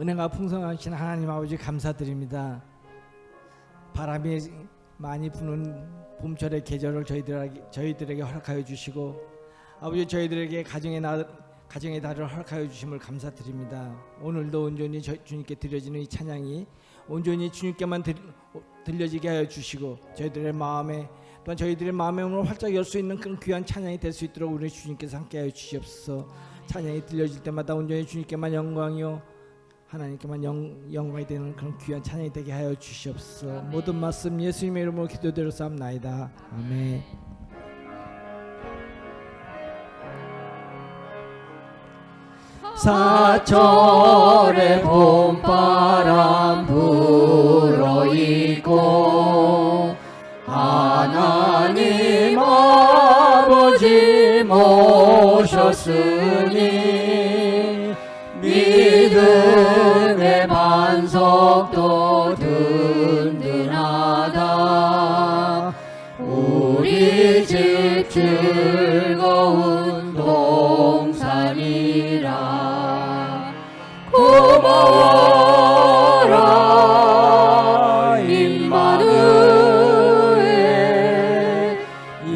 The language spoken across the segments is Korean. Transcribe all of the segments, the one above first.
은혜가 풍성하신 하나님 아버지 감사드립니다. 바람이 많이 부는 봄철의 계절을 저희들에게 허락하여 주시고 아버지 저희들에게 가정의 달을 허락하여 주심을 감사드립니다. 오늘도 온전히 주님께 드려지는 이 찬양이 온전히 주님께만 들려지게 하여 주시고 저희들의 마음에 또한 저희들의 마음의 문을 활짝 열 수 있는 그런 귀한 찬양이 될 수 있도록 우리 주님께서 함께하여 주시옵소서. 찬양이 들려질 때마다 온전히 주님께만 영광이요 하나님께만 영광이 되는 그런 귀한 찬양이 되게 하여 주시옵소서. 아멘. 모든 말씀 예수님의 이름으로 기도드렸사옵나이다. 아멘. 사철의 봄바람 불어있고 하나님 아버지 모셨으니 믿음의 반석도 든든하다. 우리 집 즐거운 동산이라. 고마워라 임마누엘.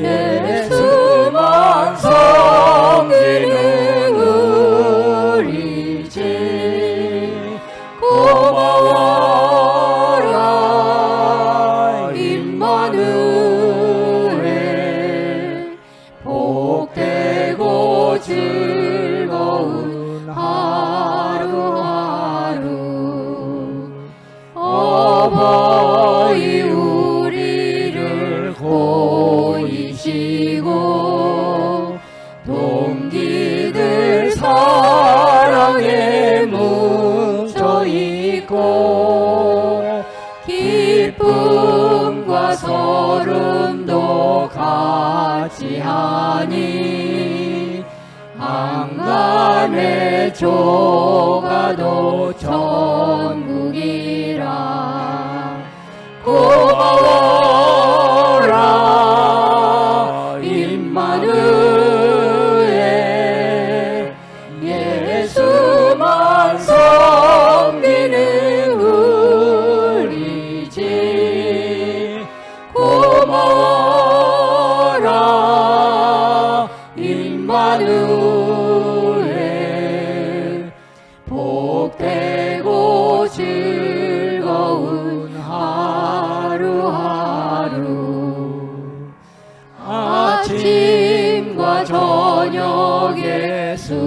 예수만 섬기는 우리 집. 고마워라 임마누엘. 복되고 즐거운 하루하루. 어버이 우리를 보이시고 동기들 사랑에 뭉쳐있고 기쁨과 서름도 같이 하니 한간의 조가도 천국이라. 고마워라 임마누엘. 예수만 섬기는 우리 집. 고마워라 임마누엘. 복되고 즐거운 하루하루. 아침과 저녁에 수고하여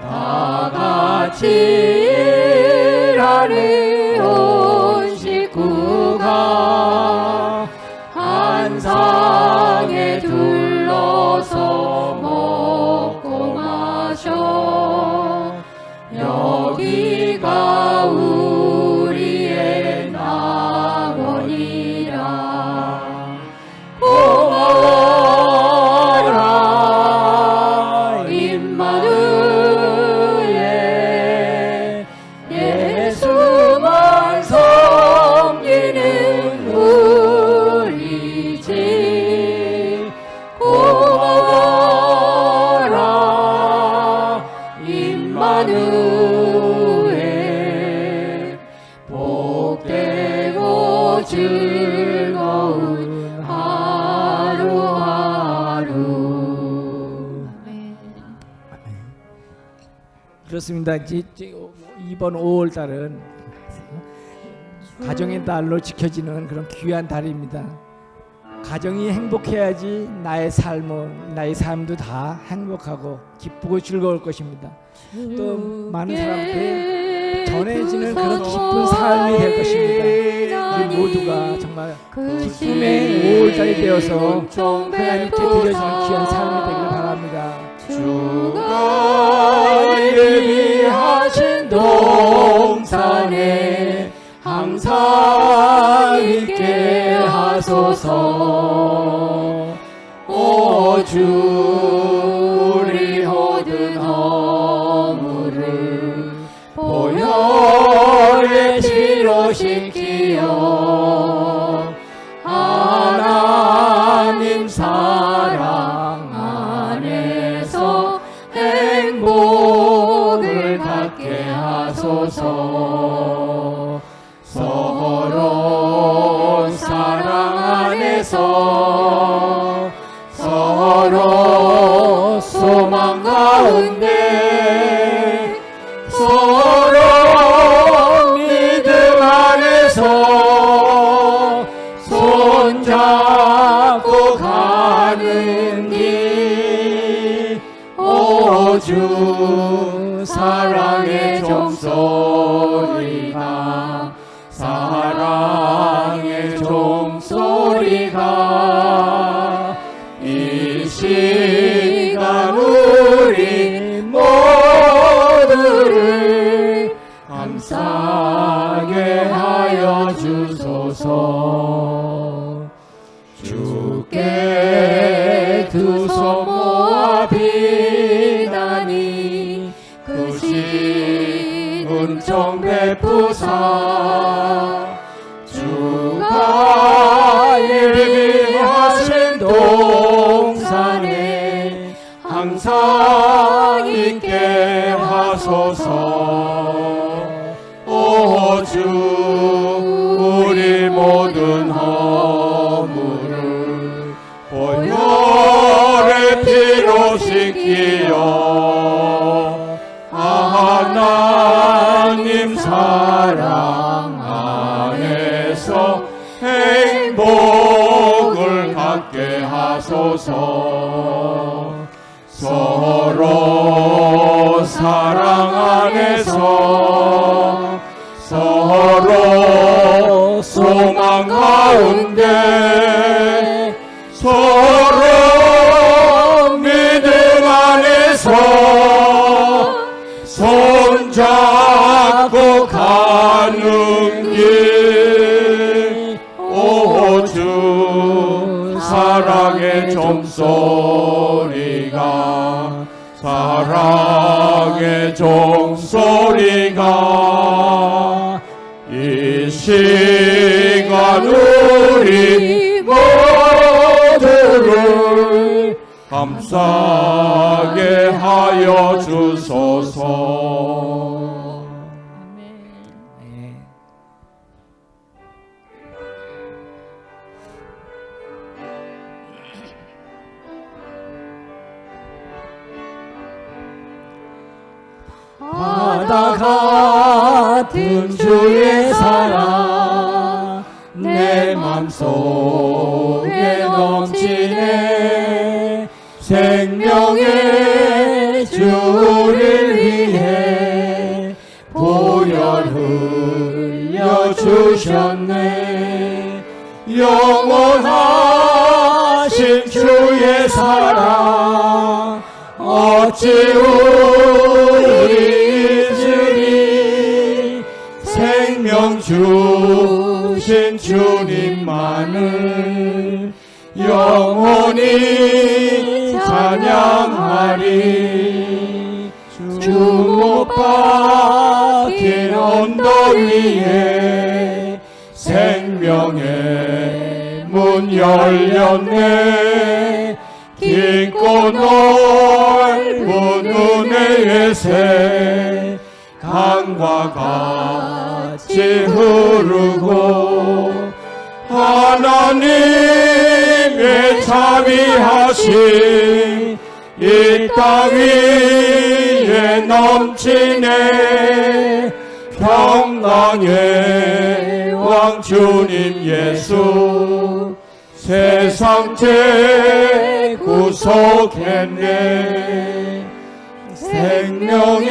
다 같이 일하는 온 식구가 한 상에 둘러서 먹고 마셔. 여기가 우리의 낙원이라. 고마워라 임마누엘. 예수만 섬기는 우리 집. 고마워라 임마누엘. 복되고 즐거운 하루하루. 그렇습니다. 이번 5월 달은 가정의 달로 지켜지는 그런 귀한 달입니다. 가정이 행복해야지 나의 삶도 다 행복하고 기쁘고 즐거울 것입니다. 또 많은 사람들이 전해지는 그런 기쁜 삶이 될 것입니다. 우리 모두가 정말 기쁨의 5월달이 되어서 하나님께 드려지는 귀한 삶이 되길 바랍니다. 주가 예비하신 동산에 항상 있게 하소서. 오 주 우리 모든 허물을 보혈에 치료시키어 하나님 사랑 안에서 행복 하소서. 서로 사랑 안에서 서로 소망 가운데 서로 믿음 안에서 손잡고 가는 길. 오 주 사랑의 종소리가 사랑의 종소리가 이 시간 우리 모두를 감싸게 하여 주소서. 주께 두 손 모아 비나니 크신 은총 베푸사 주가 예비하신 동산에 항상 있게 하소서. 오 주 우리 모든 허물을 보혈의 피로 씻기어 하나님 사랑 안에서 행복을 갖게 하소서. 서로 사랑 안에서 서로 소망 가운데 서로 믿음 안에서 손잡고 가는 길. 오 주 사랑의 종소리가 사랑의 종소리가 이 시간 우리 모두를 감싸게 하여 주소서. 네. 바다 같은 주의 사랑 내 맘속에 넘치네. 생명의 주를 위해 보혈 흘려주셨네. 영원하신 주의 사랑 어찌 우리 잊으리. 생명 주신 주님만을 영원히 찬양하리. 주 못 박힌 언덕 위에 생명의 문 열렸네. 깊고 넓은 은혜의 새 강과 같이 흐르고 하나님의 자비하심 이 땅 위에 넘치네. 평강의 왕 주님 예수 세상 재구속했네. 생명의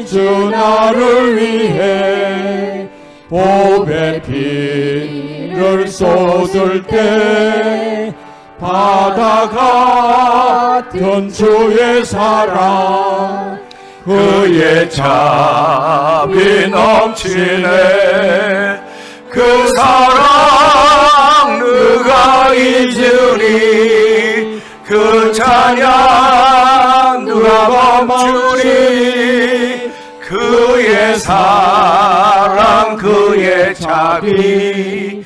주 나를 위해 보배 피를 쏟을 때 바다 같은 주의 사랑 그의 자비 넘치네. 그 사랑 누가 잊으리. 그 찬양 누가 멈추리. 그의 사랑 그의 자비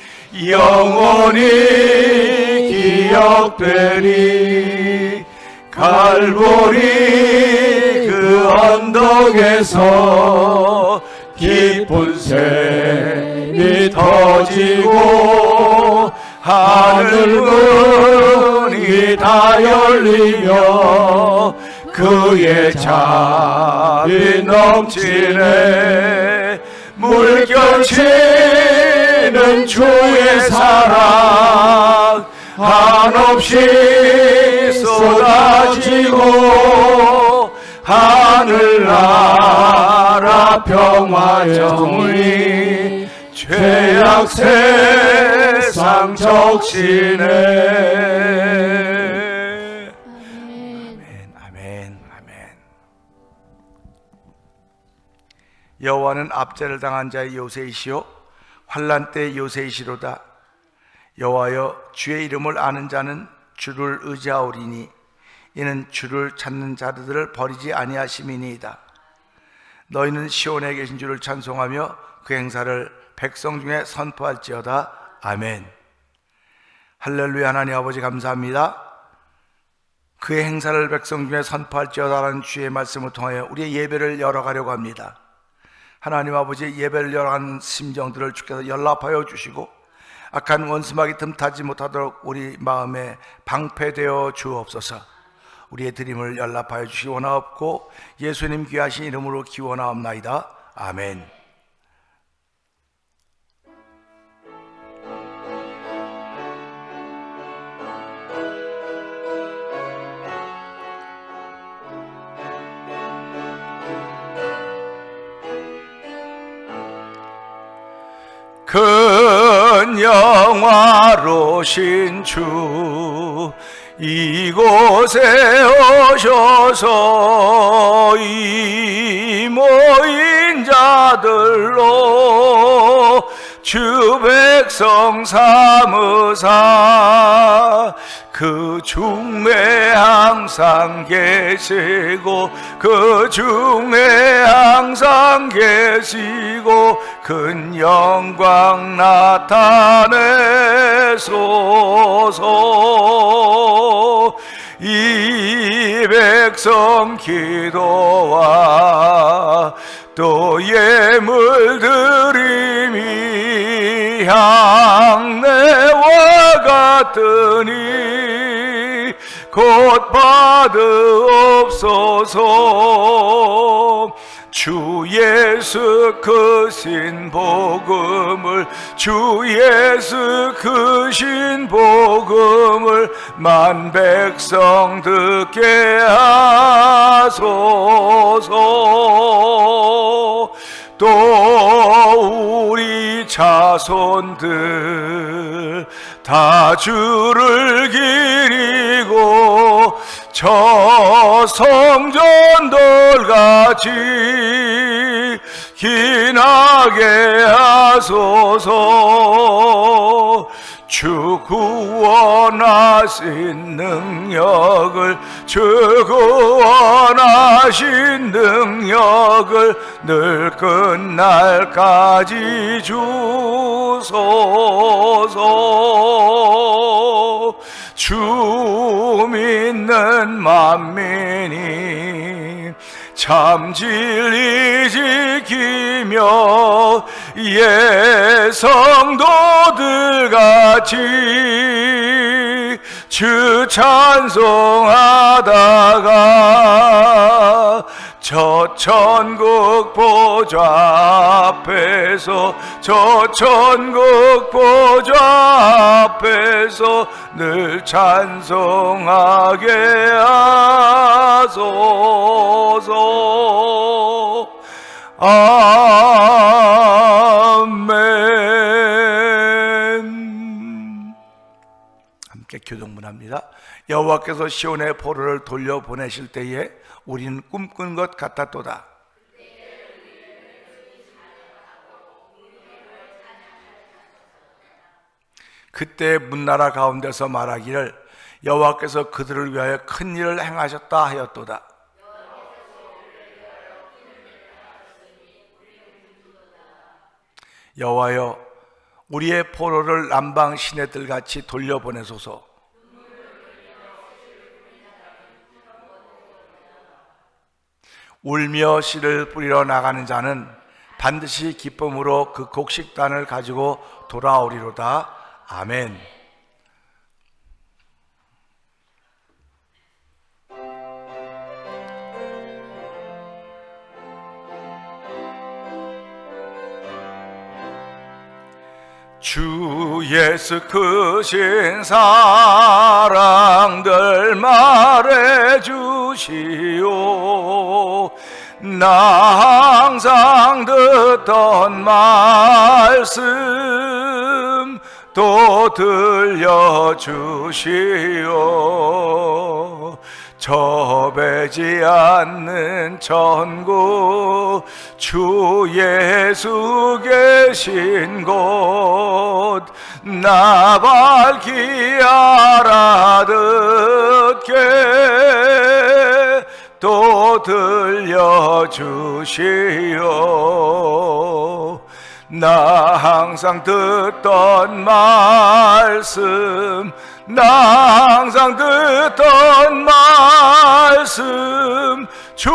영원히 기억되리. 갈보리 그 언덕에서 깊은 샘이 터지고 하늘 문이 다 열리며 그의 잠이 넘치네. 물결치는 주의 사랑 한없이 쏟아지고 하늘나라 평화 정의 죄악 세상 적시네. 아멘, 아멘, 아멘. 여호와는 압제를 당한 자의 요새이시요 환난 때 요새이시로다. 여호와여, 주의 이름을 아는 자는 주를 의지하오리니 이는 주를 찾는 자들을 버리지 아니하심이니이다. 너희는 시온에 계신 주를 찬송하며 그 행사를 백성 중에 선포할지어다. 아멘. 할렐루야. 하나님 아버지 감사합니다. 그의 행사를 백성 중에 선포할지어다라는 주의 말씀을 통하여 우리의 예배를 열어가려고 합니다. 하나님 아버지, 예배를 열어가는 심정들을 주께서 연락하여 주시고 악한 원수막이 틈타지 못하도록 우리 마음에 방패되어 주옵소서. 우리의 드림을 연락하여 주시기 원하옵고 예수님 귀하신 이름으로 기원하옵나이다. 아멘. 큰 영화로신 주 이곳에 오셔서 이 모인 자들로 주 백성 삼으사 그 중에 항상 계시고 그 중에 항상 계시고 큰 영광 나타내소서. 이 백성 기도와 또 예물 드림이 향내와 같으니 곧 받으옵소서. 주 예수 크신 복음을 주 예수 크신 복음을 만 백성 듣게 하소서. 또 우리 자손들 다 주를 기리고 저 성전돌같이 기나게 하소서. 주 구원하신 능력을 주 구원하신 능력을 늘 끝날까지 주소서. 주 믿는 만민이 참 진리 지키며 예성도들 같이 주 찬송하다가 저 천국 보좌 앞에서 저 천국 보좌 앞에서 늘 찬송하게 하소서. 아멘. 함께 교동문합니다. 여호와께서 시온의 포로를 돌려보내실 때에 우리는 꿈꾼 것 같았도다. 그때 문나라 가운데서 말하기를 여호와께서 그들을 위하여 큰 일을 행하셨다 하였도다. 여호와여, 우리의 포로를 남방 시내들 같이 돌려보내소서. 울며 씨를 뿌리러 나가는 자는 반드시 기쁨으로 그 곡식단을 가지고 돌아오리로다. 아멘. 주 예수 크신 사랑들 말해 주시오. 나 항상 듣던 말씀 또 들려주시오. 접해지 않는 천국 주 예수 계신 곳 나 밝히 알아듣게 또 들려주시오. 나 항상 듣던 말씀 나 항상 듣던 말씀 주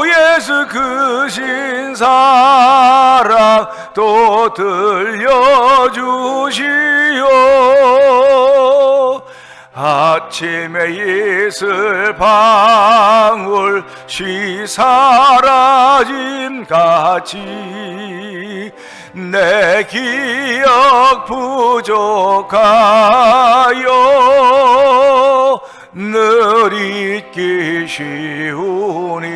예수 크신 사랑 또 들려주시오. 아침에 이슬 방울 시 사라짐같이 내 기억 부족하여 늘 잊기 쉬우니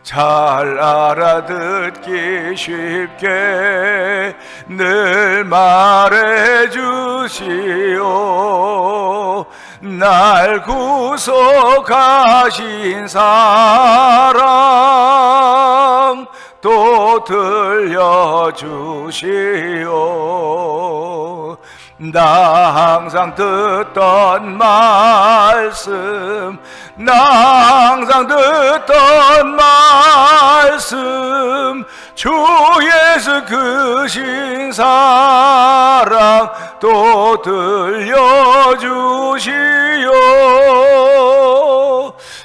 잘 알아듣기 쉽게 늘 말해 주시오. 날 구속하신 사랑 또 들려주시오. 나 항상 듣던 말씀 나 항상 듣던 말씀 주 예수 크신 사랑 또 들려주시오.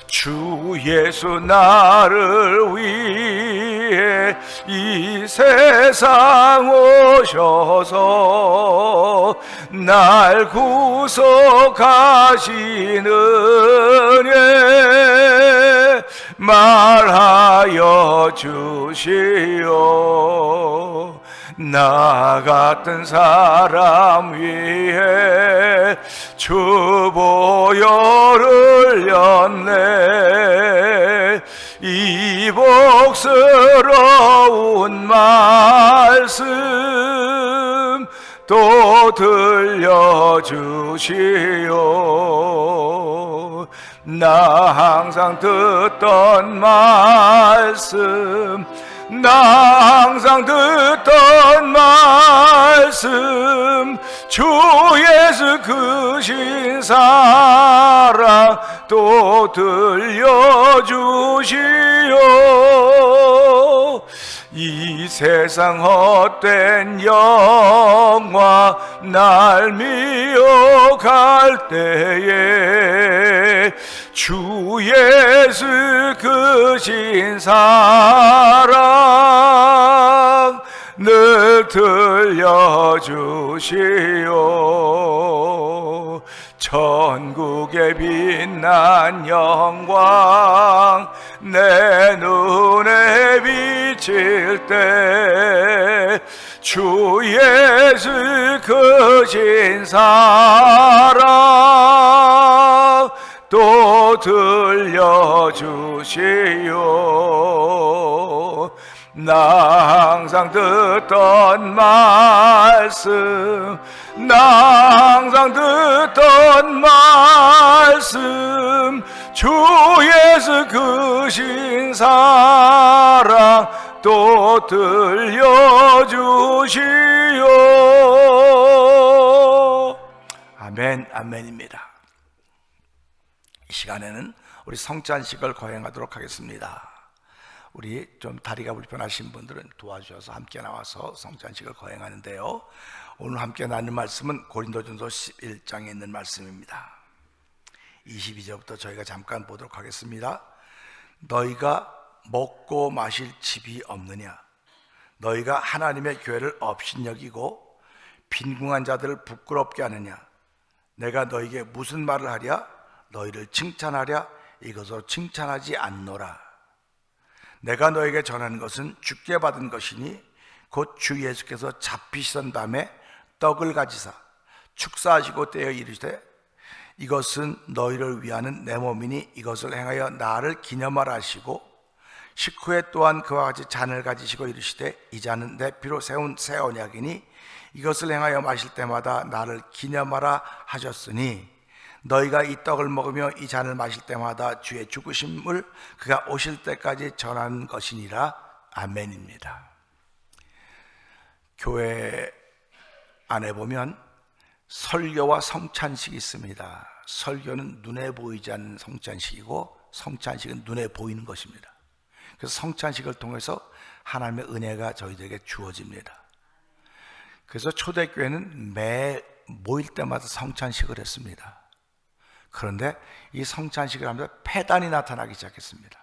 주 예수 나를 위해 이 세상 오셔서 날 구속하시는 예 말하여 주시오. 나 같은 사람 위해 주 보혈을 흘렸네. 이 복스러운 말씀 또 들려주시오. 나 항상 듣던 말씀 나 항상 듣던 말씀 주 예수 크신 사랑 또 들려주시오. 이 세상 헛된 영화 날 미혹할 때에 주 예수 크신 사랑 늘 들려주시오. 천국의 빛난 영광 내 눈에 비칠 때 주 예수 크신 사랑 또 들려주시오. 나 항상 듣던 말씀 나 항상 듣던 말씀 주 예수 크신 사랑 또 들려주시오. 아멘. 아멘입니다. 이 시간에는 우리 성찬식을 거행하도록 하겠습니다. 우리 좀 다리가 불편하신 분들은 도와주셔서 함께 나와서 성찬식을 거행하는데요, 오늘 함께 나눌 말씀은 고린도전서 11장에 있는 말씀입니다. 22절부터 저희가 잠깐 보도록 하겠습니다. 너희가 먹고 마실 집이 없느냐? 너희가 하나님의 교회를 업신여기고 빈궁한 자들을 부끄럽게 하느냐? 내가 너희에게 무슨 말을 하랴? 너희를 칭찬하랴? 이것으로 칭찬하지 않노라. 내가 너에게 전하는 것은 주께 받은 것이니 곧 주 예수께서 잡히시던 밤에 떡을 가지사 축사하시고 떼어 이르시되 이것은 너희를 위하는 내 몸이니 이것을 행하여 나를 기념하라 하시고 식후에 또한 그와 같이 잔을 가지시고 이르시되 이 잔은 내 피로 세운 새 언약이니 이것을 행하여 마실 때마다 나를 기념하라 하셨으니 너희가 이 떡을 먹으며 이 잔을 마실 때마다 주의 죽으심을 그가 오실 때까지 전하는 것이니라. 아멘입니다. 교회 안에 보면 설교와 성찬식이 있습니다. 설교는 눈에 보이지 않는 성찬식이고 성찬식은 눈에 보이는 것입니다. 그래서 성찬식을 통해서 하나님의 은혜가 저희들에게 주어집니다. 그래서 초대교회는 매 모일 때마다 성찬식을 했습니다. 그런데 이 성찬식을 하면서 폐단이 나타나기 시작했습니다.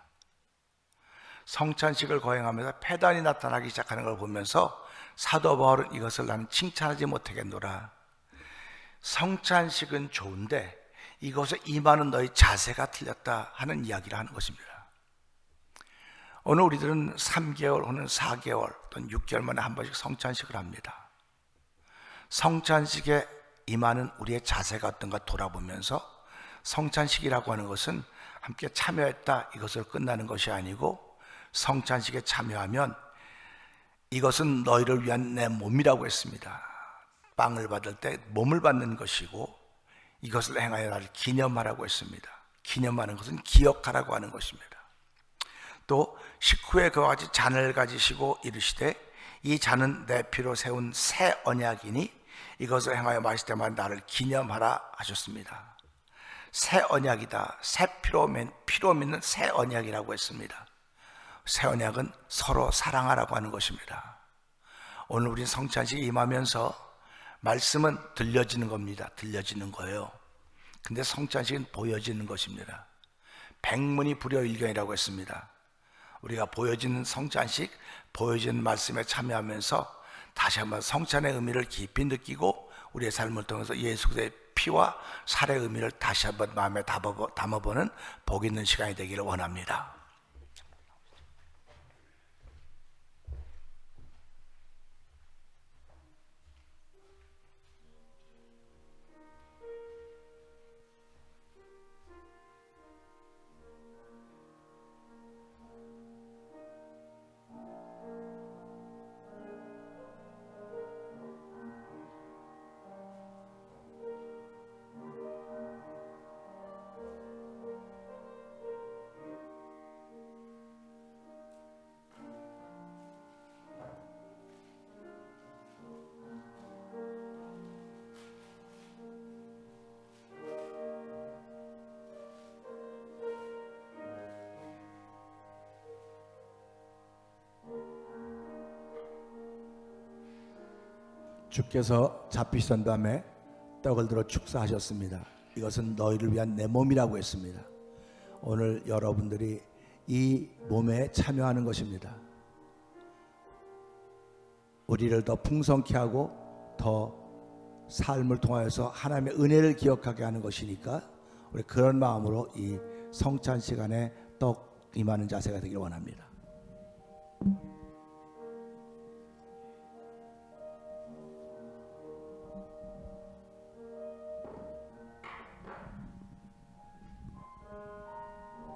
성찬식을 거행하면서 폐단이 나타나기 시작하는 걸 보면서 사도 바울은 이것을 나는 칭찬하지 못하겠노라. 성찬식은 좋은데 이것에 임하는 너희 자세가 틀렸다 하는 이야기를 하는 것입니다. 오늘 우리들은 3개월 혹은 4개월 또는 6개월 만에 한 번씩 성찬식을 합니다. 성찬식에 임하는 우리의 자세가 어떤가 돌아보면서 성찬식이라고 하는 것은 함께 참여했다 이것으로 끝나는 것이 아니고 성찬식에 참여하면 이것은 너희를 위한 내 몸이라고 했습니다. 빵을 받을 때 몸을 받는 것이고 이것을 행하여 나를 기념하라고 했습니다. 기념하는 것은 기억하라고 하는 것입니다. 또 식후에 그와 같이 잔을 가지시고 이르시되 이 잔은 내 피로 세운 새 언약이니 이것을 행하여 마실 때마다 나를 기념하라 하셨습니다. 새 언약이다. 새 피로 믿는 새 언약이라고 했습니다. 새 언약은 서로 사랑하라고 하는 것입니다. 오늘 우리 성찬식에 임하면서 말씀은 들려지는 겁니다. 들려지는 거예요. 근데 성찬식은 보여지는 것입니다. 백문이 불여일견이라고 했습니다. 우리가 보여지는 성찬식, 보여지는 말씀에 참여하면서 다시 한번 성찬의 의미를 깊이 느끼고 우리의 삶을 통해서 예수 그리스도의 피와 살의 의미를 다시 한번 마음에 담아보는 복 있는 시간이 되기를 원합니다. 주께서 잡히시던 밤에 떡을 들어 축사하셨습니다. 이것은 너희를 위한 내 몸이라고 했습니다. 오늘 여러분들이 이 몸에 참여하는 것입니다. 우리를 더 풍성케 하고 더 삶을 통하여서 하나님의 은혜를 기억하게 하는 것이니까 우리 그런 마음으로 이 성찬 시간에 떡 임하는 자세가 되길 원합니다.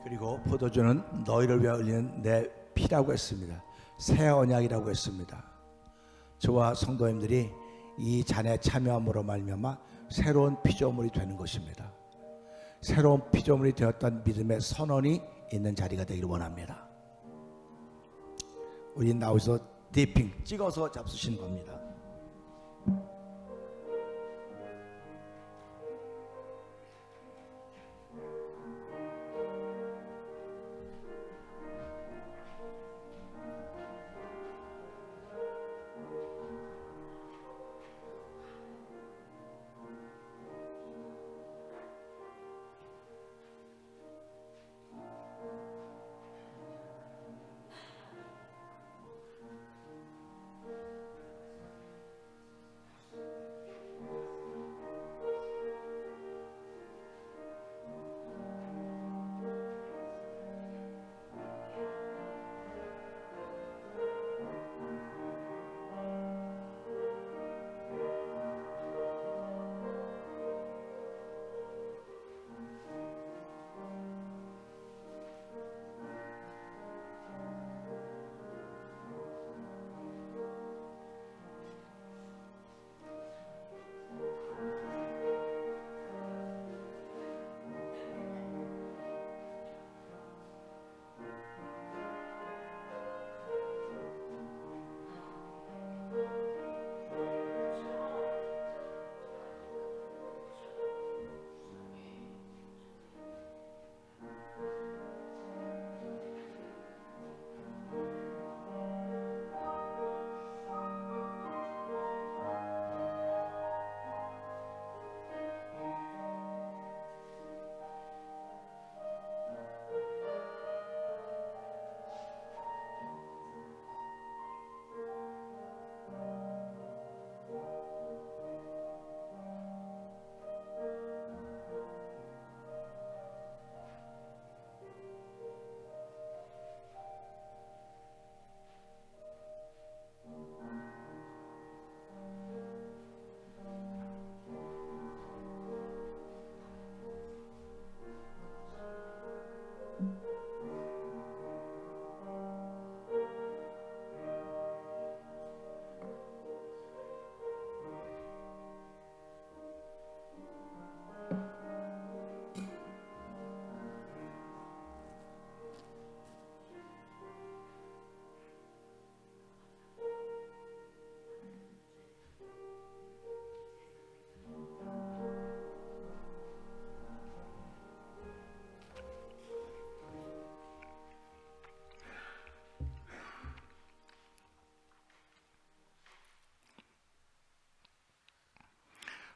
그리고 포도주는 너희를 위하여 흘리는 내 피라고 했습니다. 새 언약이라고 했습니다. 저와 성도님들이 이 잔에 참여함으로 말미암아 새로운 피조물이 되는 것입니다. 새로운 피조물이 되었다는 믿음의 선언이 있는 자리가 되기를 원합니다. 우리 나오셔서 디핑 찍어서 잡수시는 겁니다.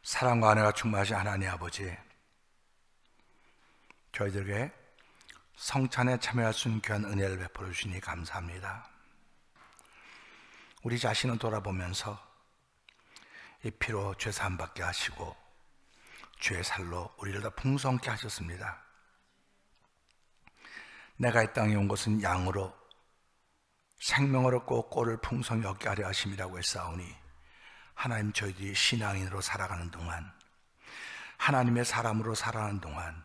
사랑과 은혜가 충만하신 하나님 아버지, 저희들에게 성찬에 참여할 수 있는 귀한 은혜를 베풀어 주시니 감사합니다. 우리 자신을 돌아보면서 이 피로 죄 사함 받게 하시고 죄의 살로 우리를 다 풍성케 하셨습니다. 내가 이 땅에 온 것은 양으로 생명을 얻고 꼴을 풍성히 얻게 하려 하심이라고 했사오니, 하나님, 저희들이 신앙인으로 살아가는 동안, 하나님의 사람으로 살아가는 동안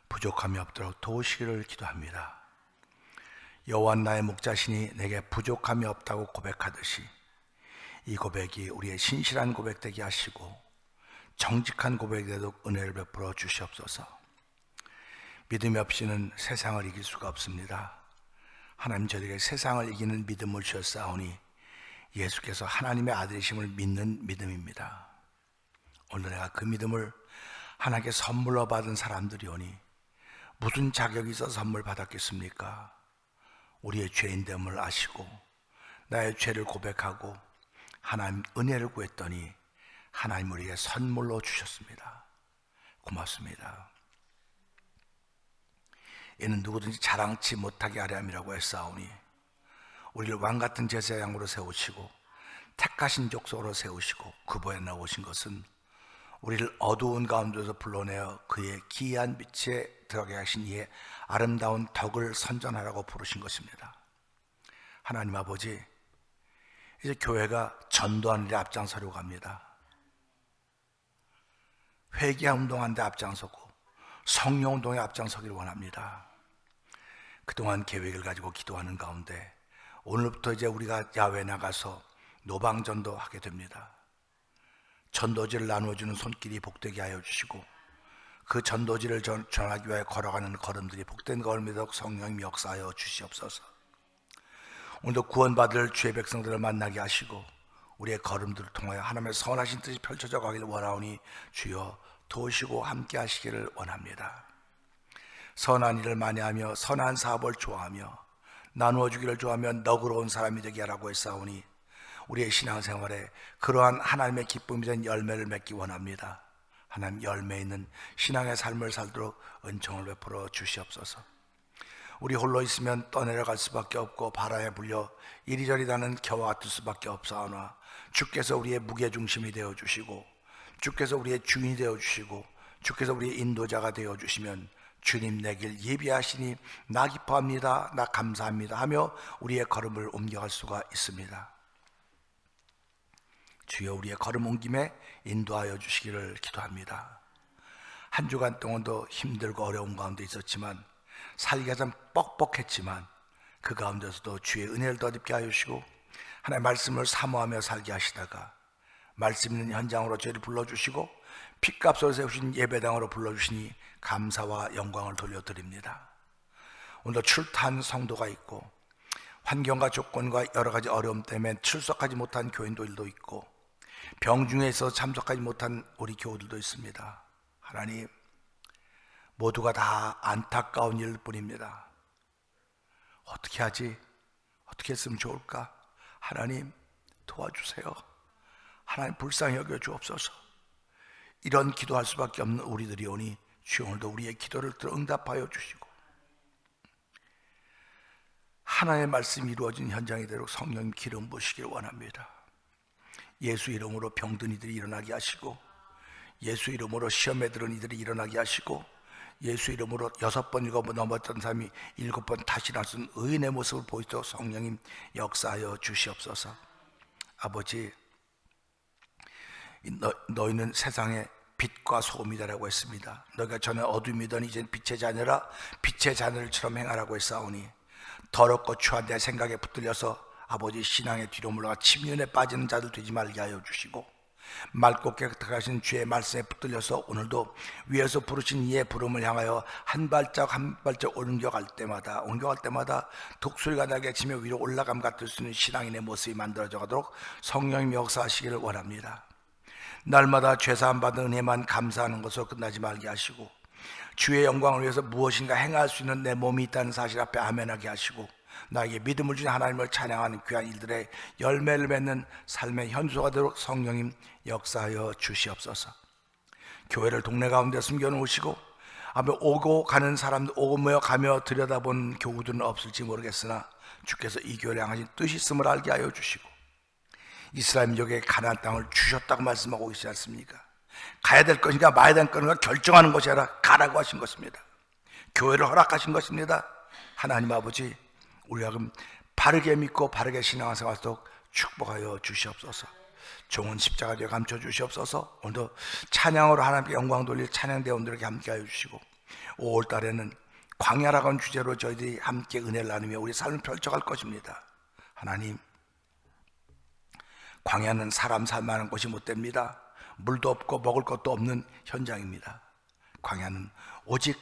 부족함이 없도록 도우시기를 기도합니다. 여호와 나의 목자시니 내게 부족함이 없다고 고백하듯이 이 고백이 우리의 신실한 고백 되게 하시고 정직한 고백이 되도록 은혜를 베풀어 주시옵소서. 믿음이 없이는 세상을 이길 수가 없습니다. 하나님, 저에게 세상을 이기는 믿음을 주셨사오니 예수께서 하나님의 아들이심을 믿는 믿음입니다. 오늘 내가 그 믿음을 하나님께 선물로 받은 사람들이오니 무슨 자격이 있어서 선물 받았겠습니까? 우리의 죄인됨을 아시고 나의 죄를 고백하고 하나님 은혜를 구했더니 하나님 우리에게 선물로 주셨습니다. 고맙습니다. 이는 누구든지 자랑치 못하게 하려 함이라고 했사오니, 우리를 왕같은 제사장으로 세우시고 택하신 족속으로 세우시고 구보에 넣으신 것은 우리를 어두운 가운데서 불러내어 그의 기이한 빛에 들어가게 하신 이의 아름다운 덕을 선전하라고 부르신 것입니다. 하나님 아버지, 이제 교회가 전도하는 데 앞장서려고 합니다. 회개 운동하는 데 앞장서고 성령 운동에 앞장서기를 원합니다. 그동안 계획을 가지고 기도하는 가운데 오늘부터 이제 우리가 야외에 나가서 노방전도 하게 됩니다. 전도지를 나누어주는 손길이 복되게 하여 주시고 그 전도지를 전하기 위해 걸어가는 걸음들이 복된 걸음이도 성령님 역사하여 주시옵소서. 오늘도 구원받을 주의 백성들을 만나게 하시고 우리의 걸음들을 통하여 하나님의 선하신 뜻이 펼쳐져 가기를 원하오니 주여 도우시고 함께 하시기를 원합니다. 선한 일을 많이 하며 선한 사업을 좋아하며 나누어 주기를 좋아하며 너그러운 사람이 되게 하라고 했사오니 우리의 신앙생활에 그러한 하나님의 기쁨이 된 열매를 맺기 원합니다. 하나님, 열매 있는 신앙의 삶을 살도록 은총을 베풀어 주시옵소서. 우리 홀로 있으면 떠내려갈 수밖에 없고 바람에 불려 이리저리 나는 겨와 같을 수밖에 없사오나 주께서 우리의 무게중심이 되어주시고 주께서 우리의 주인이 되어주시고 주께서 우리의 인도자가 되어주시면 주님 내 길 예비하시니 나 기뻐합니다, 나 감사합니다 하며 우리의 걸음을 옮겨갈 수가 있습니다. 주여, 우리의 걸음 옮김에 인도하여 주시기를 기도합니다. 한 주간 동안도 힘들고 어려운 가운데 있었지만 살기가 좀 뻑뻑했지만 그 가운데서도 주의 은혜를 덧입게 하여 주시고 하나님의 말씀을 사모하며 살게 하시다가 말씀 있는 현장으로 저희를 불러주시고 핏값으로 세우신 예배당으로 불러주시니 감사와 영광을 돌려드립니다. 오늘도 출타한 성도가 있고 환경과 조건과 여러 가지 어려움 때문에 출석하지 못한 교인들도 있고 병중에 있어서 참석하지 못한 우리 교우들도 있습니다. 하나님, 모두가 다 안타까운 일일 뿐입니다. 어떻게 하지? 어떻게 했으면 좋을까? 하나님 도와주세요. 하나님 불쌍히 여겨 주옵소서. 이런 기도할 수밖에 없는 우리들이 오니 주여 오늘도 우리의 기도를 들어 응답하여 주시고 하나님의 말씀이 이루어진 현장이 되도록 성령 기름 부으시길 원합니다. 예수 이름으로 병든 이들이 일어나게 하시고 예수 이름으로 시험에 들은 이들이 일어나게 하시고 예수 이름으로 6번 7번 넘었던 사람이 7번 다시 나선 의인의 모습을 보이도록 성령님 역사하여 주시옵소서. 아버지, 너희는 세상의 빛과 소금이다라고 했습니다. 너희가 전에 어둠이더니 이젠 빛의 자녀라 빛의 자녀들처럼 행하라고 했사오니 더럽고 추한 내 생각에 붙들려서 아버지 신앙의 뒤로 물러가 침륜에 빠지는 자들 되지 말게 하여 주시고 맑고 깨끗하신 주의 말씀에 붙들려서 오늘도 위에서 부르신 이의 부름을 향하여 한 발짝 한 발짝 옮겨갈 때마다 독수리가 나게 치며 위로 올라감 같을 수 있는 신앙인의 모습이 만들어져 가도록 성령님 역사하시기를 원합니다. 날마다 죄사함 받은 은혜만 감사하는 것으로 끝나지 말게 하시고 주의 영광을 위해서 무엇인가 행할 수 있는 내 몸이 있다는 사실 앞에 아멘하게 하시고 나에게 믿음을 주신 하나님을 찬양하는 귀한 일들의 열매를 맺는 삶의 현수가 되도록 성령님 역사하여 주시옵소서. 교회를 동네 가운데 숨겨놓으시고 아마 오고 가는 사람들, 오고 모여 가며 들여다본 교우들은 없을지 모르겠으나 주께서 이 교회를 향하신 뜻이 있음을 알게 하여 주시고 이스라엘 민족에게 가나안 땅을 주셨다고 말씀하고 계시지 않습니까? 가야 될 것인가 마야 될 것인가 결정하는 것이 아니라 가라고 하신 것입니다. 교회를 허락하신 것입니다. 하나님 아버지, 우리가 그럼 바르게 믿고 바르게 신앙생활 하도록 축복하여 주시옵소서. 종은 십자가 뒤에 감춰 주시옵소서. 오늘도 찬양으로 하나님께 영광 돌릴 찬양대원들에게 함께하여 주시고 5월달에는 광야라고 하는 주제로 저희들이 함께 은혜를 나누며 우리 삶을 펼쳐갈 것입니다. 하나님, 광야는 사람 살만한 곳이 못 됩니다. 물도 없고 먹을 것도 없는 현장입니다. 광야는 오직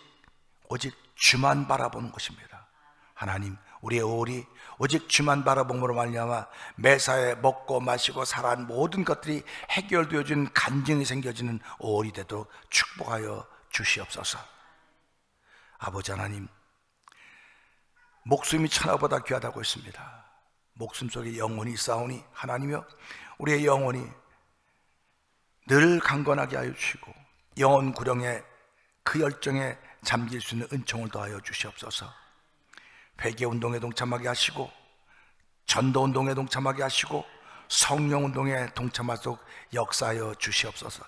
주만 바라보는 것입니다. 하나님, 우리의 5월이 오직 주만 바라봄으로 말미암아 매사에 먹고 마시고 살아가는 모든 것들이 해결되어지는 간증이 생겨지는 5월이 되도록 축복하여 주시옵소서. 아버지 하나님, 목숨이 천하보다 귀하다고 했습니다. 목숨 속에 영혼이 있사오니 하나님이여, 우리의 영혼이 늘 강건하게 하여 주시고 영혼 구령에 그 열정에 잠길 수 있는 은총을 더하여 주시옵소서. 회개운동에 동참하게 하시고 전도운동에 동참하게 하시고 성령운동에 동참하도록 역사하여 주시옵소서.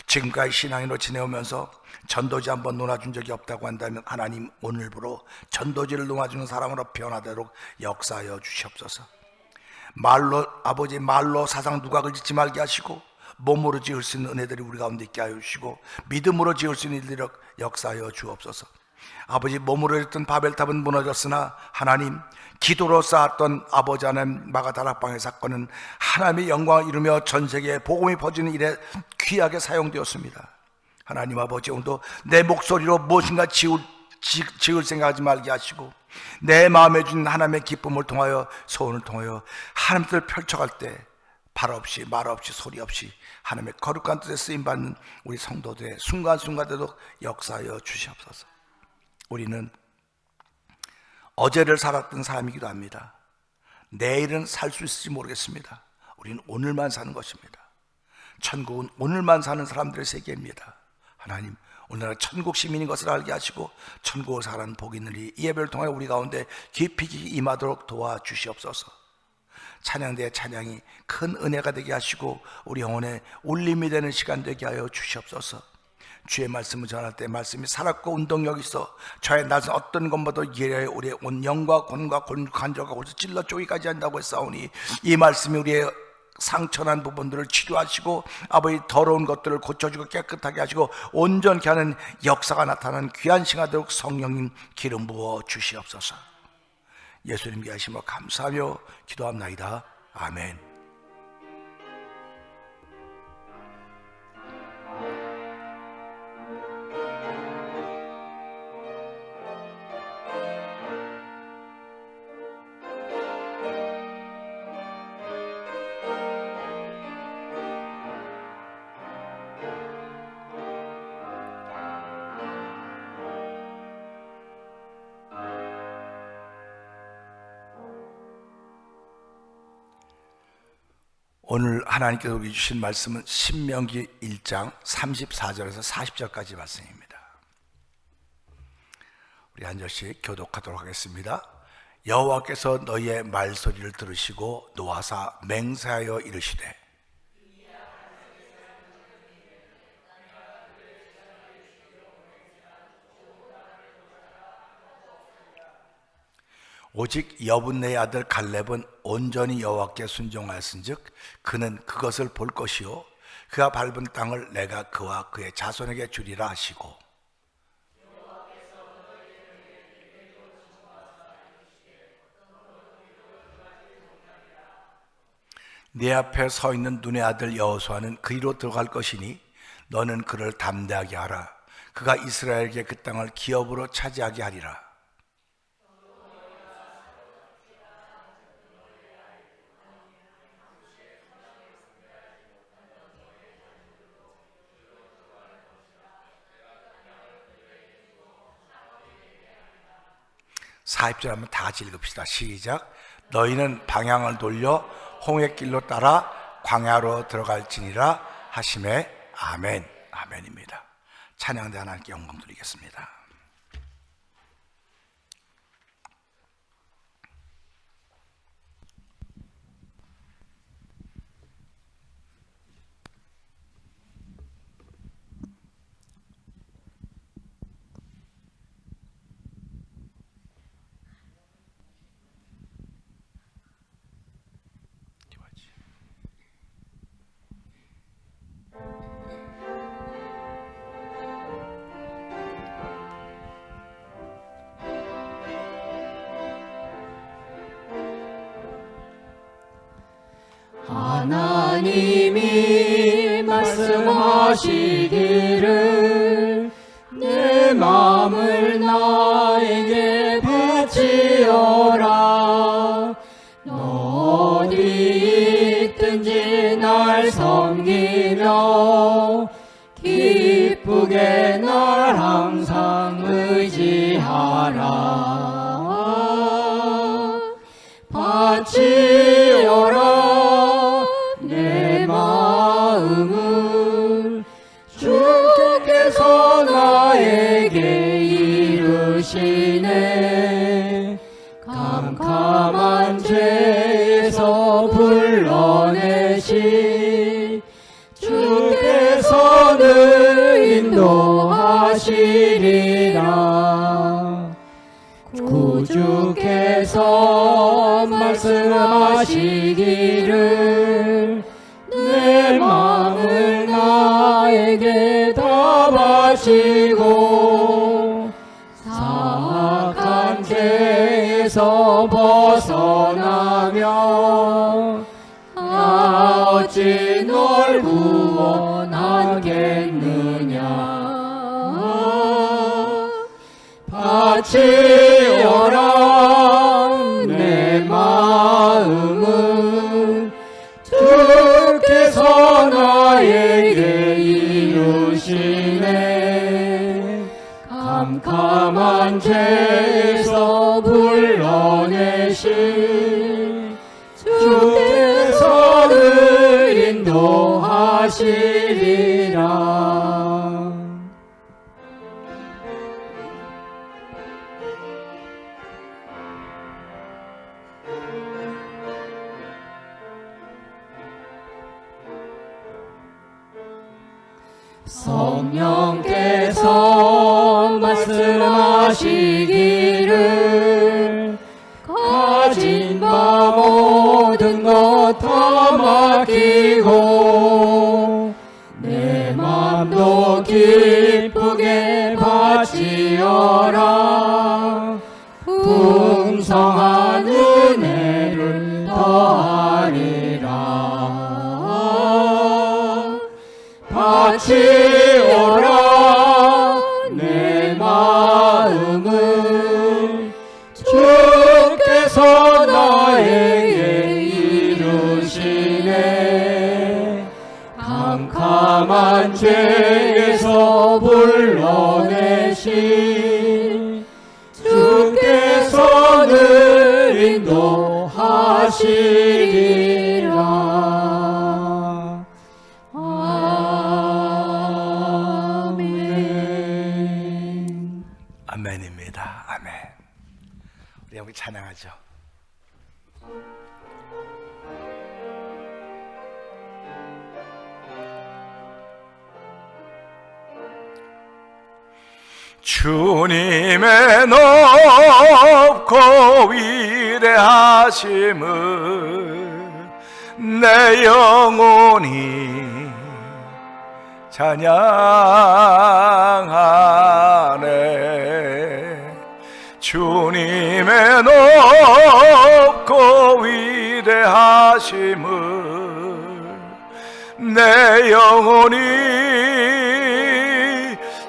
지금까지 신앙인으로 지내오면서 전도지 한번 놓아준 적이 없다고 한다면 하나님, 오늘부로 전도지를 놓아주는 사람으로 변화되도록 역사하여 주시옵소서. 말로 사상 누각을 짓지 말게 하시고 몸으로 지을 수 있는 은혜들이 우리 가운데 있게 하여 주시고 믿음으로 지을 수 있는 일들을 역사하여 주옵소서. 아버지, 몸으로 했던 바벨탑은 무너졌으나 하나님, 기도로 쌓았던 아버지 하나님 마가다락방의 사건은 하나님의 영광을 이루며 전 세계에 복음이 퍼지는 일에 귀하게 사용되었습니다. 하나님 아버지, 오늘도 내 목소리로 무엇인가 지을 생각하지 말게 하시고 내 마음에 준 하나님의 기쁨을 통하여 소원을 통하여 하나님 뜻을 펼쳐갈 때 발 없이 말 없이 소리 없이 하나님의 거룩한 뜻에 쓰임받는 우리 성도들의 순간순간에도 역사하여 주시옵소서. 우리는 어제를 살았던 사람이기도 합니다. 내일은 살 수 있을지 모르겠습니다. 우리는 오늘만 사는 것입니다. 천국은 오늘만 사는 사람들의 세계입니다. 하나님, 오늘날 천국 시민인 것을 알게 하시고 천국을 살아가는 복이 있는 이 예배를 통해 우리 가운데 깊이 임하도록 도와주시옵소서. 찬양대의 찬양이 큰 은혜가 되게 하시고 우리 영혼에 울림이 되는 시간 되게 하여 주시옵소서. 주의 말씀을 전할 때 말씀이 살았고 운동력이 있어 저의 낯은 어떤 것보다 예리하여 우리의 온 영과 권과 관절과 골수 찔러 쪼기까지 한다고 했사오니 이 말씀이 우리의 상처난 부분들을 치료하시고 아버지 더러운 것들을 고쳐주고 깨끗하게 하시고 온전케 하는 역사가 나타나는 귀한 시간 되도록 성령님 기름 부어 주시옵소서. 예수님께 하심을 감사하며 기도합나이다. 아멘. 오늘 하나님께서 우리 주신 말씀은 신명기 1장 34절에서 40절까지 말씀입니다. 우리 한 절씩 교독하도록 하겠습니다. 여호와께서 너희의 말소리를 들으시고 노하사 맹세하여 이르시되 오직 여분네의 아들 갈렙은 온전히 여호와께 순종하였은즉 그는 그것을 볼 것이요 그가 밟은 땅을 내가 그와 그의 자손에게 주리라 하시고 네 앞에 서 있는 눈의 아들 여호수아는 그리로 들어갈 것이니 너는 그를 담대하게 하라. 그가 이스라엘에게 그 땅을 기업으로 차지하게 하리라. 4입절 한번 다 같이 읽읍시다. 시작. 너희는 방향을 돌려 홍해길로 따라 광야로 들어갈지니라 하심에 아멘. 아멘입니다. 찬양대 하나님께 영광 드리겠습니다. 하나님이 말씀하시기를 내 마음을 나에게 바치어라. 너 어디 있든지 날 섬기며 기쁘게 날 항상 의지하라. 바치어라 내 마음을 주께서 나에게 이르시네. 캄캄한 죄에서 불러내시 주께서 늘 인도하시리라. 구주께서 말씀하시기를 내 마음을 나에게 다 바치고 사악한 죄에서 벗어나며 어찌 널 구원하겠느냐. 바치어라 내 마음을 주께서 나에게 이르시네. 캄캄한 죄에서 불러내시 주께서 늘 인도하시리라. 성령께서 말씀하시기를 가진 바 모든 것 다 맡기고 내 맘도 기쁘게 바치어라. 풍성한 은혜를 더하리라. 바치어라 내 마음을 주께서 나에게 이르시네. 캄캄한 죄에서 불러내시 주께서 늘 인도하시리라. 아멘. 아멘입니다. 아멘. 우리 함께 찬양하죠. 주님의 높고 위대하심을 내 영혼이 찬양하네. 주님의 높고 위대하심을 내 영혼이